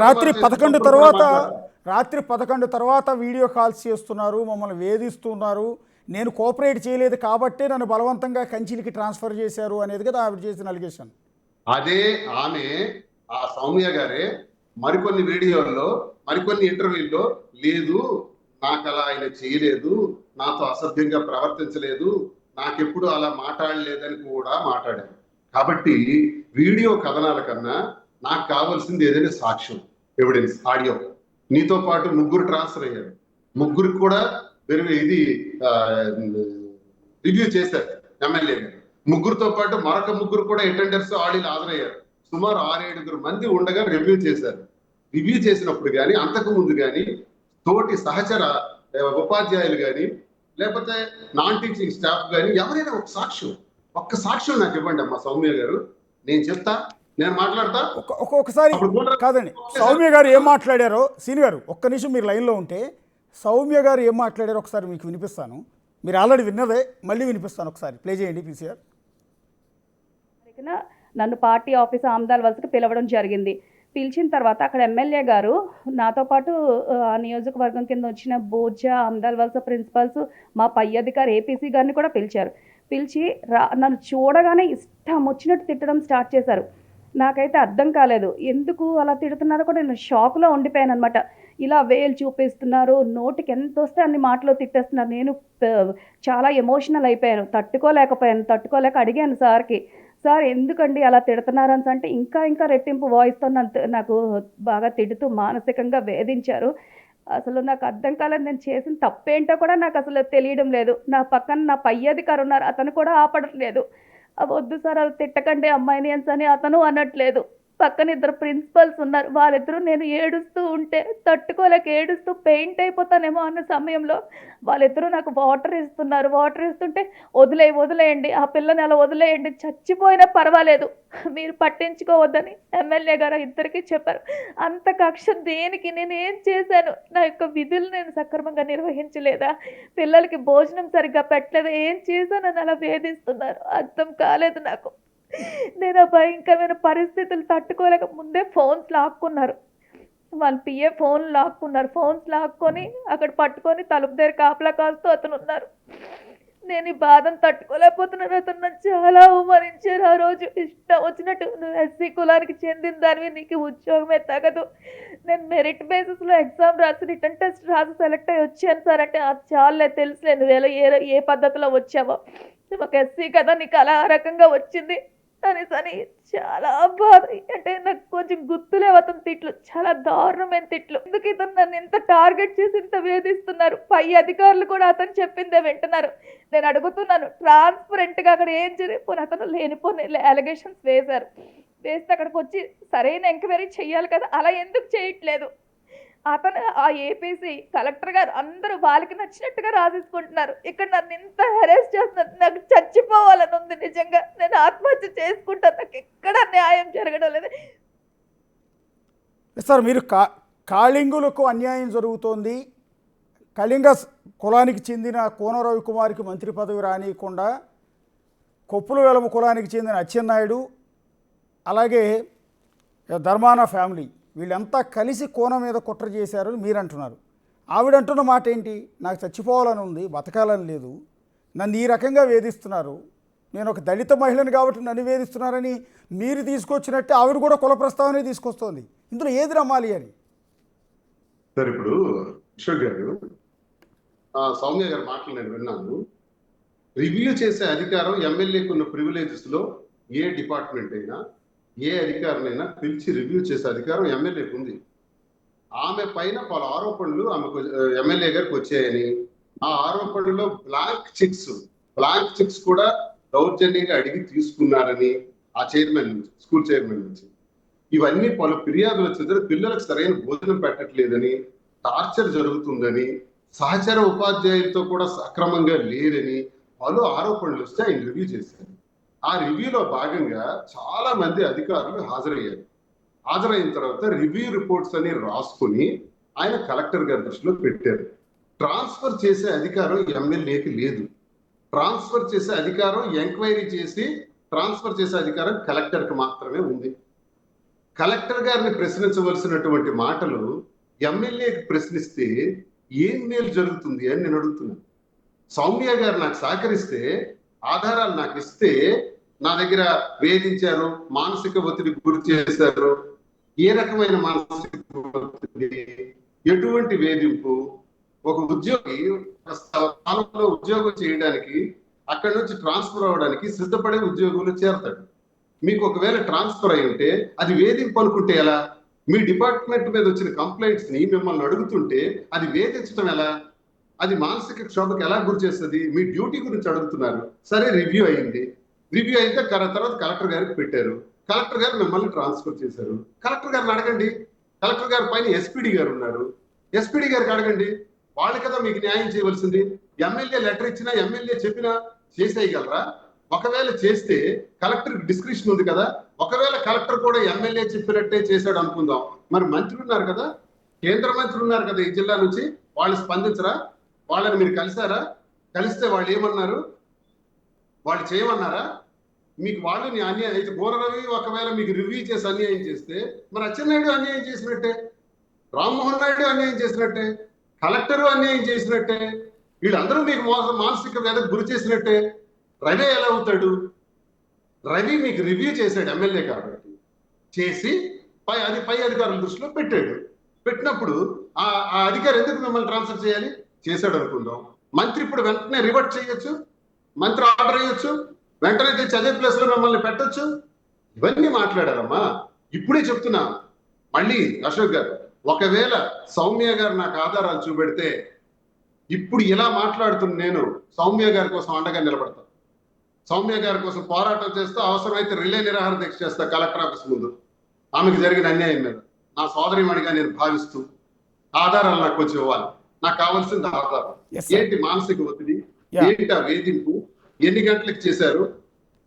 రాత్రి 11 తర్వాత వీడియో కాల్స్ చేస్తున్నారు, మమ్మల్ని వేధిస్తున్నారు, నేను కోఆపరేట్ చేయలేదు కాబట్టే నన్ను బలవంతంగా కంచిలికి ట్రాన్స్ఫర్ చేశారు అనేది కదా ఆవిడ చేసిన అలిగేషన్. అదే ఆమె, ఆ సౌమ్య గారే మరికొన్ని వీడియోల్లో, మరికొన్ని ఇంటర్వ్యూల్లో లేదు, నాకు అలా ఆయన చేయలేదు, నాతో అసభ్యంగా ప్రవర్తించలేదు, నాకెప్పుడు అలా మాట్లాడలేదని కూడా మాట్లాడారు. కాబట్టి వీడియో కథనాల కన్నా నాకు కావాల్సింది ఏదైనా సాక్ష్యం, ఎవిడెన్స్, ఆడియో. నీతో పాటు 3 ట్రాన్స్ఫర్ అయ్యారు, 3 కూడా ఇది రివ్యూ చేశారు ఎమ్మెల్యే గారు. 3తో పాటు మరొక 3 కూడా అటెండర్స్ ఆడిలో హాజరయ్యారు. సుమారు 6-7 మంది ఉండగా రివ్యూ చేశారు. రివ్యూ చేసినప్పుడు కానీ, అంతకు ముందు కానీ తోటి సహచర ఉపాధ్యాయులు కానీ, లేకపోతే నాన్ టీచింగ్ స్టాఫ్ కానీ ఎవరైనా ఒక్క సాక్ష్యం నాకు ఇవ్వండి అమ్మా సౌమ్య గారు, నేను చెప్తా, నేను మాట్లాడతా. ఒక్కొక్కసారి కాదండి, సౌమ్య గారు ఏం మాట్లాడారో, సీని గారు ఒక్క నిమిషం మీరు లైన్లో ఉంటే, సౌమ్య గారు ఏం మాట్లాడారో ఒకసారి మీకు వినిపిస్తాను. మీరు ఆల్రెడీ విన్నదే, మళ్ళీ వినిపిస్తాను, ఒకసారి ప్లే చేయండి పీసీఆర్. నన్ను పార్టీ ఆఫీస్ ఆమ్దాల్ వలసకి పిలవడం జరిగింది. పిలిచిన తర్వాత అక్కడ ఎమ్మెల్యే గారు నాతో పాటు ఆ నియోజకవర్గం కింద వచ్చిన బోజా, ఆమ్దాల్ వలస ప్రిన్సిపల్స్, మా పై అధికారి ఏపీసీ గారిని కూడా పిలిచారు. పిలిచి నన్ను చూడగానే ఇష్టం వచ్చినట్టు తిట్టడం స్టార్ట్ చేశారు. నాకైతే అర్థం కాలేదు. ఎందుకు అలా తిడుతున్నారో కూడా నేను షాక్‌లో ఉండిపోయాననమాట. ఇలా వేలు చూపిస్తున్నారు, నోటికి ఎంతొస్తే అన్ని మాటలు తిట్టేస్తున్నారు. నేను చాలా ఎమోషనల్ అయిపోయాను. తట్టుకోలేక అడిగాను సార్‌కి. సార్ ఎందుకండి అలా తిడుతున్నారు అనేసి ఇంకా ఇంకా రెట్టింపు వాయిస్‌తో నాకు బాగా తిడుతూ మానసికంగా వేధించారు. అసలు నాకు అర్థం కాలేదు. నేను చేసిన తప్పేంటో కూడా నాకసలు తెలియడం లేదు. నా పక్కన నా పై అధికారి ఉన్నారు. అతను కూడా ఆపడం లేదు. వద్దు సార్ అలా తిట్టకండి అమ్మాయిని అనేసని అతను అనట్లేదు. పక్కన ఇద్దరు ప్రిన్సిపల్స్ ఉన్నారు. వాళ్ళిద్దరూ నేను ఏడుస్తూ ఉంటే తట్టుకోలేక ఏడుస్తూ పెయింట్ అయిపోతానేమో అన్న సమయంలో వాళ్ళిద్దరూ నాకు వాటర్ ఇస్తున్నారు. వాటర్ ఇస్తుంటే వదిలేయండి, ఆ పిల్లని అలా వదిలేయండి, చచ్చిపోయినా పర్వాలేదు, మీరు పట్టించుకోవద్దని ఎమ్మెల్యే గారు ఇద్దరికీ చెప్పారు. అంత కక్ష దేనికి? నేను ఏం చేశాను? నా యొక్క విధులు నేను సక్రమంగా నిర్వహించలేదా? పిల్లలకి భోజనం సరిగ్గా పెట్టలేదా? ఏం చేశానని అలా వేధిస్తున్నారు? అర్థం కాలేదు నాకు. నేను ఆ భయంకరమైన పరిస్థితులు తట్టుకోలేక ముందే ఫోన్స్ లాక్కున్నారు. వాళ్ళ పిఏ ఫోన్స్ లాక్కొని అక్కడ పట్టుకొని తలుపు దగ్గర కాపలా కాస్తూ అతను ఉన్నారు. నేను ఈ బాధను తట్టుకోలేకపోతున్నాను. అతను నన్ను చాలా అవమానించారు ఆ రోజు. ఇష్టం వచ్చినట్టు, నువ్వు ఎస్సీ కులానికి చెందిన దానివి, నీకు ఉద్యోగమే తగదు, నేను మెరిట్ బేసిస్లో ఎగ్జామ్ రాసి రిటర్న్ టెస్ట్ రాసి సెలెక్ట్ అయ్యి వచ్చాను సార్ అంటే, అది చాలే తెలుసులే నువ్వు ఏ పద్ధతిలో వచ్చావో, నువ్వు ఒక ఎస్సీ కదా నీకు అలా ఆ రకంగా వచ్చింది అనేసని చాలా బాధ. అంటే నాకు కొంచెం గుర్తులేవు అతని తిట్లు, చాలా దారుణమైన తిట్లు. ఎందుకు ఇతను నన్ను ఇంత టార్గెట్ చేసి ఇంత వేధిస్తున్నారు? పై అధికారులు కూడా అతను చెప్పిందే వింటున్నారు. నేను అడుగుతున్నాను ట్రాన్స్పరెంట్గా అక్కడ ఏం జరిగిపోయి అతను లేనిపోని అలిగేషన్స్ వేస్తే అక్కడికి వచ్చి సరైన ఎంక్వైరీ చెయ్యాలి కదా, అలా ఎందుకు చేయట్లేదు? అతను ఆ ఏపీసీ కలెక్టర్ గారు అందరూ వాళ్ళకి నచ్చినట్టుగా రాసేసుకుంటున్నారు. ఇక్కడ నన్ను ఇంత హెరాస్ చేస్తున్నారు. నాకు చచ్చిపోవాలని ఉంది నిజంగా. నేను ఆత్మహత్య చేసుకుంటాను. నాకు ఎక్కడ న్యాయం జరగడం లేదు. సార్ మీరు కాళింగులకు అన్యాయం జరుగుతోంది, కళింగ కులానికి చెందిన కోన రవికుమార్కి మంత్రి పదవి రానియకుండా కొప్పుల వెలమ కులానికి చెందిన అచ్చెన్నాయుడు అలాగే ధర్మాన ఫ్యామిలీ వీళ్ళంతా కలిసి కోన మీద కుట్ర చేశారని మీరు అంటున్నారు. ఆవిడంటున్న మాట ఏంటి? నాకు చచ్చిపోవాలని ఉంది, బతకాలని లేదు, నన్ను ఈ రకంగా వేధిస్తున్నారు, నేను ఒక దళిత మహిళను కాబట్టి నన్ను వేధిస్తున్నారని మీరు తీసుకొచ్చినట్టే ఆవిడ కూడా కుల ప్రస్తావనే తీసుకొస్తోంది. ఇందులో ఏది నమ్మాలి అని? సార్ ఇప్పుడు అశోక్ గారు, సౌమ్య గారి మాటలు నేను విన్నాను. రివ్యూ చేసే అధికారం ఎమ్మెల్యేకి ఉన్న ప్రివిలేజెస్ లో ఏ డిపార్ట్మెంట్ అయినా ఏ అధికారినైనా పిలిచి రివ్యూ చేసే అధికారం ఎమ్మెల్యేకి ఉంది. ఆమె పైన పలు ఆరోపణలు ఆమెకు ఎమ్మెల్యే గారికి వచ్చాయని, ఆ ఆరోపణలో బ్లాంక్ చెక్స్ కూడా దౌర్జన్యంగా అడిగి తీసుకున్నారని ఆ చైర్మన్ నుంచి, స్కూల్ చైర్మన్ నుంచి, ఇవన్నీ పలు ఫిర్యాదులు వచ్చిన పిల్లలకు సరైన భోజనం పెట్టట్లేదని, టార్చర్ జరుగుతుందని, సహచర ఉపాధ్యాయులతో కూడా సక్రమంగా లేరని పలు ఆరోపణలు వస్తే ఆయన రివ్యూ చేశారు. ఆ రివ్యూలో భాగంగా చాలా మంది అధికారులు హాజరైన తర్వాత రివ్యూ రిపోర్ట్స్ అని రాసుకుని ఆయన కలెక్టర్ గారి దృష్టిలో పెట్టారు. ట్రాన్స్ఫర్ చేసే అధికారం ఎమ్మెల్యేకి లేదు. ట్రాన్స్ఫర్ చేసే అధికారం, ఎంక్వైరీ చేసి ట్రాన్స్ఫర్ చేసే అధికారం కలెక్టర్కి మాత్రమే ఉంది. కలెక్టర్ గారిని ప్రశ్నించవలసినటువంటి మాటలు ఎమ్మెల్యేకి ప్రశ్నిస్తే ఏం మేలు జరుగుతుంది అని నేను అడుగుతున్నాను. సౌమ్య గారు నాకు సహకరిస్తే, ఆధారాలు నాకు ఇస్తే, నా దగ్గర వేధించారు, మానసిక ఒత్తిడికి గురి చేశారు, ఏ రకమైన మానసిక ఒత్తిడి, ఎటువంటి వేధింపు, ఒక ఉద్యోగి స్థానంలో ఉద్యోగం చేయడానికి అక్కడి నుంచి ట్రాన్స్ఫర్ అవ్వడానికి సిద్ధపడే ఉద్యోగంలో చేరతాడు. మీకు ఒకవేళ ట్రాన్స్ఫర్ అయి ఉంటే అది వేధింపు అనుకుంటే ఎలా? మీ డిపార్ట్మెంట్ మీద వచ్చిన కంప్లైంట్స్ ని మిమ్మల్ని అడుగుతుంటే అది వేధించడం ఎలా? అది మానసిక క్షోభకు ఎలా గురి చేస్తుంది? మీ డ్యూటీ గురించి అడుగుతున్నారు. సరే, రివ్యూ అయింది. రివ్యూ అయితే తర్వాత కలెక్టర్ గారికి పెట్టారు. కలెక్టర్ గారు మిమ్మల్ని ట్రాన్స్ఫర్ చేశారు. కలెక్టర్ గారిని అడగండి. కలెక్టర్ గారి పైన ఎస్పీడీ గారు ఉన్నారు. ఎస్పీడీ గారికి అడగండి. వాళ్ళు కదా మీకు న్యాయం చేయవలసింది. ఎమ్మెల్యే లెటర్ ఇచ్చినా, ఎమ్మెల్యే చెప్పినా చేసేయగలరా? ఒకవేళ చేస్తే కలెక్టర్ డిస్క్రిప్షన్ ఉంది కదా. ఒకవేళ కలెక్టర్ కూడా ఎమ్మెల్యే చెప్పినట్టే చేశాడు అనుకుందాం, మరి మంత్రి ఉన్నారు కదా, కేంద్ర మంత్రి ఉన్నారు కదా ఈ జిల్లా నుంచి, వాళ్ళు స్పందించరా? వాళ్ళని మీరు కలిసారా? కలిస్తే వాళ్ళు ఏమన్నారు? వాళ్ళు చేయమన్నారా? మీకు వాళ్ళు అన్యాయం అయితే, గోరరవి ఒకవేళ మీకు రివ్యూ చేసి అన్యాయం చేస్తే మరి అచ్చెన్నాయుడు అన్యాయం చేసినట్టే, రామ్మోహన్ నాయుడు అన్యాయం చేసినట్టే, కలెక్టరు అన్యాయం చేసినట్టే, వీళ్ళందరూ మీకు మానసిక వేదకు గురి చేసినట్టే. రవి ఎలా అవుతాడు? రవి మీకు రివ్యూ చేశాడు ఎమ్మెల్యే కాబట్టి. చేసి పై అధికారుల దృష్టిలో పెట్టాడు. పెట్టినప్పుడు ఆ ఆ అధికారి ఎందుకు మిమ్మల్ని ట్రాన్స్ఫర్ చేయాలి? చేశాడు అనుకుందాం. మంత్రి ఇప్పుడు వెంటనే రివర్ట్ చేయొచ్చు, మంత్రి ఆర్డర్ వేయొచ్చు, వెంటనే తెచ్చి అదే ప్లేస్ లో మిమ్మల్ని పెట్టొచ్చు. ఇవన్నీ మాట్లాడారమ్మా. ఇప్పుడే చెప్తున్నా మళ్ళీ అశోక్ గారు, ఒకవేళ సౌమ్య గారు నాకు ఆధారాలు చూపెడితే ఇప్పుడు ఇలా మాట్లాడుతున్న నేను సౌమ్య గారి కోసం అండగా నిలబడతా, సౌమ్య గారి కోసం పోరాటం చేస్తూ అవసరమైతే రిలే నిరాహార దీక్ష చేస్తా కలెక్టర్ ఆఫీస్ ముందు, ఆమెకు జరిగిన అన్యాయం మీద నా సోదరిమణిగా నేను భావిస్తూ. ఆధారాలు నాకు కొంచెం ఇవ్వాలి, నాకు కావాల్సింది ఆధారం. ఏంటి మానసిక ఒత్తిడి, ఏంటి ఆ వేధింపు, ఎన్ని గంటలకు చేశారు,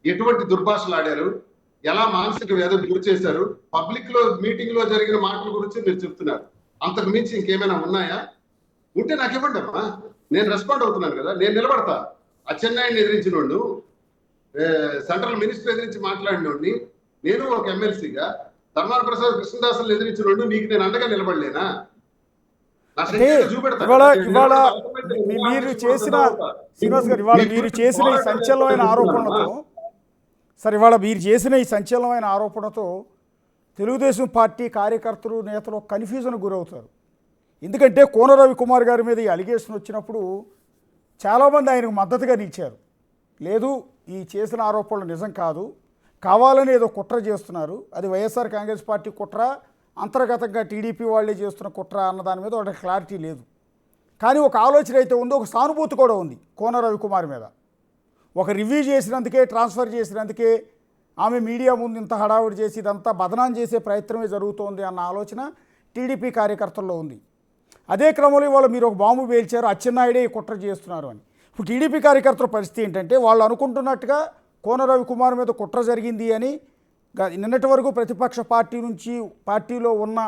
ఎటువంటి దుర్భాషలు ఆడారు, ఎలా మానసిక వ్యాధులు గురి చేశారు, పబ్లిక్ లో మీటింగ్ లో జరిగిన మాటల గురించి మీరు చెప్తున్నారు. అంతకు మించి ఇంకేమైనా ఉన్నాయా? ఉంటే నాకు ఇవ్వండి అమ్మా, నేను రెస్పాండ్ అవుతున్నాను కదా, నేను నిలబడతా. అచ్చెన్నాయుడిని ఎదిరించినోడు, సెంట్రల్ మినిస్టర్ ఎదిరించి మాట్లాడినోడిని, నేను ఒక ఎమ్మెల్సీగా ధర్మాన ప్రసాద్ కృష్ణదాసులు ఎదిరించినోడు, మీకు నేను అండగా నిలబడలేనా? మీరు చేసిన శ్రీనివాస్ గారు ఇవాళ మీరు చేసిన ఈ సంచలనమైన ఆరోపణలతో ఇవాళ మీరు చేసిన ఈ సంచలనమైన ఆరోపణతో తెలుగుదేశం పార్టీ కార్యకర్తలు నేతలు కన్ఫ్యూజన్ గురవుతారు. ఎందుకంటే కోన రవికుమార్ గారి మీద ఈ అలిగేషన్ వచ్చినప్పుడు చాలామంది ఆయనకు మద్దతుగా నిలిచారు. లేదు, ఈ చేసిన ఆరోపణలు నిజం కాదు, కావాలని ఏదో కుట్ర చేస్తున్నారు, అది వైఎస్ఆర్ కాంగ్రెస్ పార్టీ కుట్ర, అంతర్గతంగా టీడీపీ వాళ్ళే చేస్తున్న కుట్ర అన్న దాని మీద ఒక క్లారిటీ లేదు. కానీ ఒక ఆలోచన అయితే ఉంది, ఒక సానుభూతి కూడా ఉంది కోన రవికుమార్ మీద. ఒక రివ్యూ చేసినందుకే, ట్రాన్స్ఫర్ చేసినందుకే ఆమె మీడియా ముందు ఇంత హడావుడి చేసి ఇదంతా బదనాం చేసే ప్రయత్నమే జరుగుతోంది అన్న ఆలోచన టీడీపీ కార్యకర్తల్లో ఉంది. అదే క్రమంలో ఇవాళ మీరు ఒక బాంబు పేల్చారు, అచ్చెన్నాయుడే ఈ కుట్ర చేస్తున్నారు అని. ఇప్పుడు టీడీపీ కార్యకర్తల పరిస్థితి ఏంటంటే, వాళ్ళు అనుకుంటున్నట్టుగా కోన రవికుమార్ మీద కుట్ర జరిగింది అని నిన్నటి వరకు ప్రతిపక్ష పార్టీ నుంచి పార్టీలో ఉన్న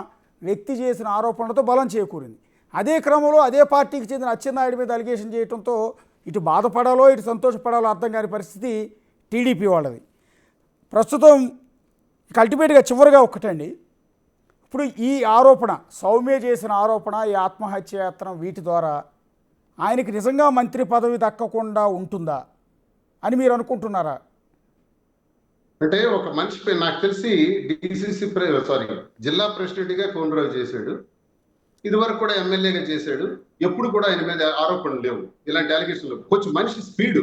వ్యక్తి చేసిన ఆరోపణలతో బలం చేకూరింది. అదే క్రమంలో అదే పార్టీకి చెందిన అచ్చెన్నాయుడి మీద అలిగేషన్ చేయడంతో ఇటు బాధపడాలో ఇటు సంతోషపడాలో అర్థం కాని పరిస్థితి టీడీపీ వాళ్ళది. ప్రస్తుతం అల్టిమేట్గా చివరిగా ఒక్కటండి, ఇప్పుడు ఈ ఆరోపణ, సౌమ్య చేసిన ఆరోపణ, ఈ ఆత్మహత్య యత్నం, వీటి ద్వారా ఆయనకి నిజంగా మంత్రి పదవి దక్కకుండా ఉంటుందా అని మీరు అనుకుంటున్నారా? అంటే ఒక మనిషి నాకు తెలిసి జిల్లా ప్రెసిడెంట్ గా కోనరావు చేశాడు, ఇదివరకు కూడా ఎమ్మెల్యేగా చేశాడు, ఎప్పుడు కూడా ఆయన మీద ఆరోపణలు లేవు, ఇలాంటి అలిగేషన్లు. కొంచెం మనిషి స్పీడ్,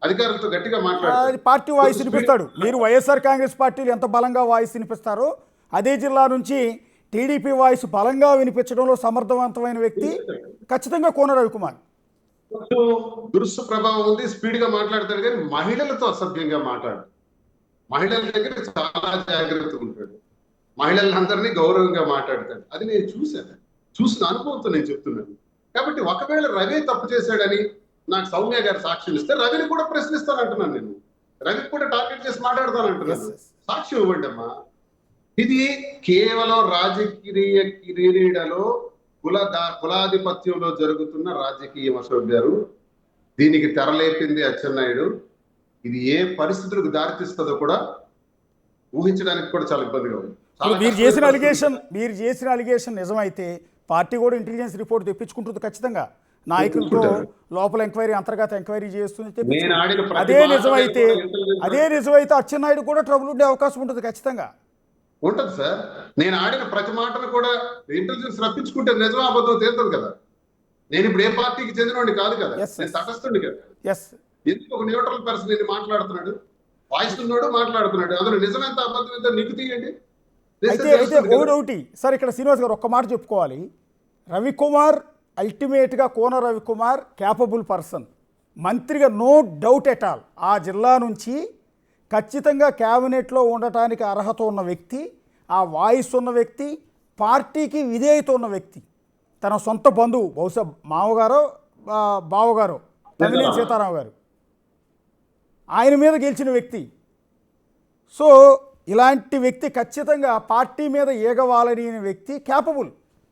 అధికారులతో గట్టిగా మాట్లాడారు, పార్టీ వాయిస్ వినిపిస్తాడు. మీరు వైఎస్ఆర్ కాంగ్రెస్ పార్టీలు ఎంత బలంగా వాయిస్ వినిపిస్తారో అదే జిల్లా నుంచి టీడీపీ వాయిస్ బలంగా వినిపించడంలో సమర్థవంతమైన వ్యక్తి ఖచ్చితంగా కోన రవికుమార్. దురుసు ప్రభావం ఉంది, స్పీడ్ గా మాట్లాడతాడు, కానీ మహిళలతో అసభ్యంగా మాట్లాడు, మహిళల దగ్గర చాలా జాగ్రత్తగా ఉంటాడు, మహిళలందరినీ గౌరవంగా మాట్లాడతాడు. అది నేను చూసిన అనుభవంతో నేను చెప్తున్నాను. కాబట్టి ఒకవేళ రవి తప్పు చేశాడని నాకు సౌమ్య గారు సాక్ష్యం ఇస్తే రవిని కూడా ప్రశ్నిస్తానంటున్నాను. నేను రవికి కూడా టార్గెట్ చేసి మాట్లాడతానంటున్నాను. సాక్ష్యం ఇవ్వండి అమ్మా. ఇది కేవలం రాజకీయ క్రీడలో కులాధిపత్యంలో జరుగుతున్న రాజకీయం అశోక్ గారు. దీనికి తెరలేపింది అచ్చెన్నాయుడు. ఇది ఏ పరిస్థితులకు దారితీస్తుందో కూడా ఊహించడానికి కూడా చాలా ఇబ్బందిగా ఉంది. మీరు చేసిన అలిగేషన్ నిజమైతే పార్టీ కూడా ఇంటెలిజెన్స్ రిపోర్ట్ తెప్పించుకుంటుంది ఖచ్చితంగా. నాయకులతో లోపల ఎంక్వైరీ, అంతర్గత ఎంక్వైరీ చేస్తుంది. అదే నిజమైతే అచ్చెన్నాయుడు కూడా ట్రబుల్ ఉండే అవకాశం ఉంటుంది ఖచ్చితంగా. ఉంటుంది సార్. నేను ఆడిన ప్రతి మాటను కూడా ఇంటెలిజెన్స్ రప్పించుకుంటే నిజం అబద్ధం తేలుతుంది కదా. నేను ఇప్పుడు ఏ పార్టీకి చెందినోడిని కాదు కదా, నేను తటస్థుండి కదా. ఎందుకు ఒక న్యూట్రల్ పర్సన్ నేను మాట్లాడుతున్నాడు, వాయిస్ ఉన్నాడు మాట్లాడుతున్నాడు, అందులో నిజం ఎంత అబద్ధం ఎంత నిగ్గు తీయండి. అయితే ఒకటి సార్, ఇక్కడ శ్రీనివాస్ గారు ఒక్క మాట చెప్పుకోవాలి. రవికుమార్ అల్టిమేట్గా కోన రవికుమార్ క్యాపబుల్ పర్సన్, మంత్రిగా నో డౌట్ ఎట్ ఆల్. ఆ జిల్లా నుంచి ఖచ్చితంగా క్యాబినెట్లో ఉండటానికి అర్హత ఉన్న వ్యక్తి, ఆ వాయిస్ ఉన్న వ్యక్తి, పార్టీకి విధేయత ఉన్న వ్యక్తి. తన సొంత బంధువు, బహుశా మామగారో బావగారో, తమిళ సీతారాం గారు, ఆయన మీద గెలిచిన వ్యక్తి. సో ఇలాంటి వ్యక్తి ఖచ్చితంగా పార్టీ మీద ఏగవాలని వ్యక్తి, క్యాపబుల్.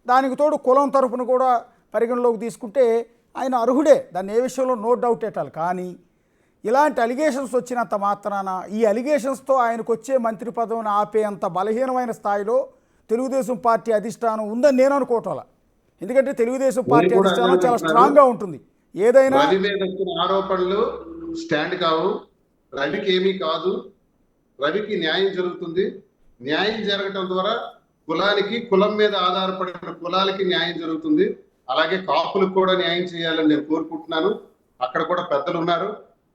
దానికి తోడు కులం తరపున కూడా పరిగణలోకి తీసుకుంటే ఆయన అర్హుడే, దాన్ని ఏ విషయంలో నో డౌట్ ఎట్టాలి. కానీ ఇలాంటి అలిగేషన్స్ వచ్చినంత మాత్రాన ఈ అలిగేషన్స్తో ఆయనకు వచ్చే మంత్రి పదవిని ఆపేంత బలహీనమైన స్థాయిలో తెలుగుదేశం పార్టీ అధిష్టానం ఉందని నేను అనుకోవటం. ఎందుకంటే తెలుగుదేశం పార్టీ అధిష్టానం చాలా స్ట్రాంగ్గా ఉంటుంది. ఏదైనా ఆరోపణలు స్టాండ్ కావు, రవికి ఏమీ కాదు, రవికి న్యాయం జరుగుతుంది, న్యాయం జరగటం ద్వారా కులానికి, కులం మీద ఆధారపడిన కులాలకి న్యాయం జరుగుతుంది. అలాగే కాపులకు కూడా న్యాయం చేయాలని నేను కోరుకుంటున్నాను. అక్కడ కూడా పెద్దలు ఉన్నారు,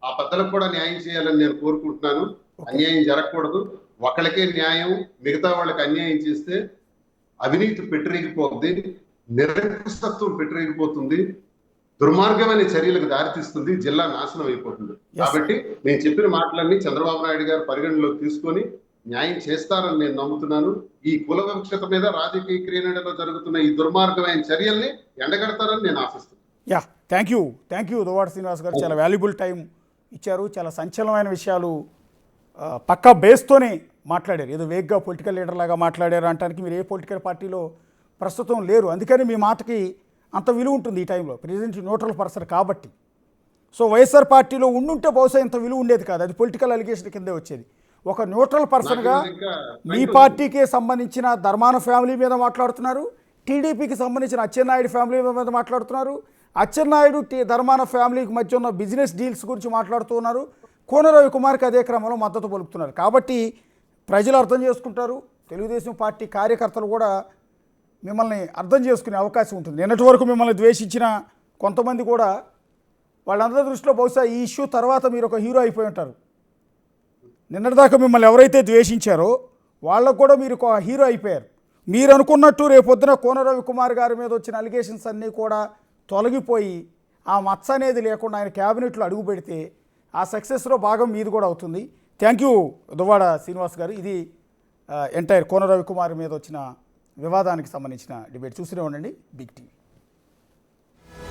ఆ పెద్దలకు కూడా న్యాయం చేయాలని నేను కోరుకుంటున్నాను. అన్యాయం జరగకూడదు. ఒకళ్ళకే న్యాయం, మిగతా వాళ్ళకి అన్యాయం చేస్తే అవినీతి పెట్టిరిగిపోతుంది, నిరంకుశత్వం పెట్టిరిగిపోతుంది, దుర్మార్గమైన చర్యలకు దారితీస్తుంది, జిల్లా నాశనం అయిపోతుంది. కాబట్టి నేను చెప్పిన మాటలన్నీ చంద్రబాబు నాయుడు గారు పరిగణలోకి తీసుకొని న్యాయం చేస్తారని నేను నమ్ముతున్నాను. ఈ కుల వివక్షత మీద రాజకీయ క్రీడలో జరుగుతున్న ఈ దుర్మార్గమైన చర్యల్ని ఎండగడతారని నేను ఆశిస్తున్నాను. Yeah, thank you Duvvada Srinivas గారు. చాలా వాల్యుబుల్ టైం ఇచ్చారు. చాలా సంచలనమైన విషయాలు పక్కా బేస్తోనే మాట్లాడారు. ఏదో వేగ్గా పొలిటికల్ లీడర్ లాగా మాట్లాడారు అంటానికి మీరు ఏ పొలిటికల్ పార్టీలో ప్రస్తుతం లేరు. అందుకని మీ మాటకి అంత విలువ ఉంటుంది ఈ టైంలో. ప్రెసిడెంట్ న్యూట్రల్ పర్సన్ కాబట్టి. సో వైఎస్ఆర్ పార్టీలో ఉండుంటే బహుశా ఇంత విలువ ఉండేది కాదు, అది పొలిటికల్ అలిగేషన్ కిందే వచ్చేది. ఒక న్యూట్రల్ పర్సన్గా మీ పార్టీకి సంబంధించిన ధర్మాన ఫ్యామిలీ మీద మాట్లాడుతున్నారు, టీడీపీకి సంబంధించిన అచ్చెన్నాయుడు ఫ్యామిలీ మీద మాట్లాడుతున్నారు, అచ్చెన్నాయుడు ధర్మాన ఫ్యామిలీకి మధ్య ఉన్న బిజినెస్ డీల్స్ గురించి మాట్లాడుతూ ఉన్నారు, కోన రవికుమార్కి అదే క్రమంలో మద్దతు పలుకుతున్నారు. కాబట్టి ప్రజలు అర్థం చేసుకుంటారు, తెలుగుదేశం పార్టీ కార్యకర్తలు కూడా మిమ్మల్ని అర్థం చేసుకునే అవకాశం ఉంటుంది. నిన్నటి వరకు మిమ్మల్ని ద్వేషించిన కొంతమంది కూడా వాళ్ళందరి దృష్టిలో బహుశా ఈ ఇష్యూ తర్వాత మీరు ఒక హీరో అయిపోయి ఉంటారు. నిన్నటిదాకా మిమ్మల్ని ఎవరైతే ద్వేషించారో వాళ్ళకు కూడా మీరు ఒక హీరో అయిపోయారు. మీరు అనుకున్నట్టు రేపొద్దున కోన రవికుమార్ గారి మీద వచ్చిన అలిగేషన్స్ అన్నీ కూడా తొలగిపోయి ఆ మచ్చ అనేది లేకుండా ఆయన క్యాబినెట్లో అడుగు పెడితే ఆ సక్సెస్లో భాగం మీది కూడా అవుతుంది. థ్యాంక్ యూ దువ్వాడ శ్రీనివాస్ గారు. ఇది ఎంటైర్ కోన రవికుమార్ మీద వచ్చిన వివాదానికి సంబంధించిన డిబేట్. చూస్తూనే ఉండండి బిగ్ టీవీ.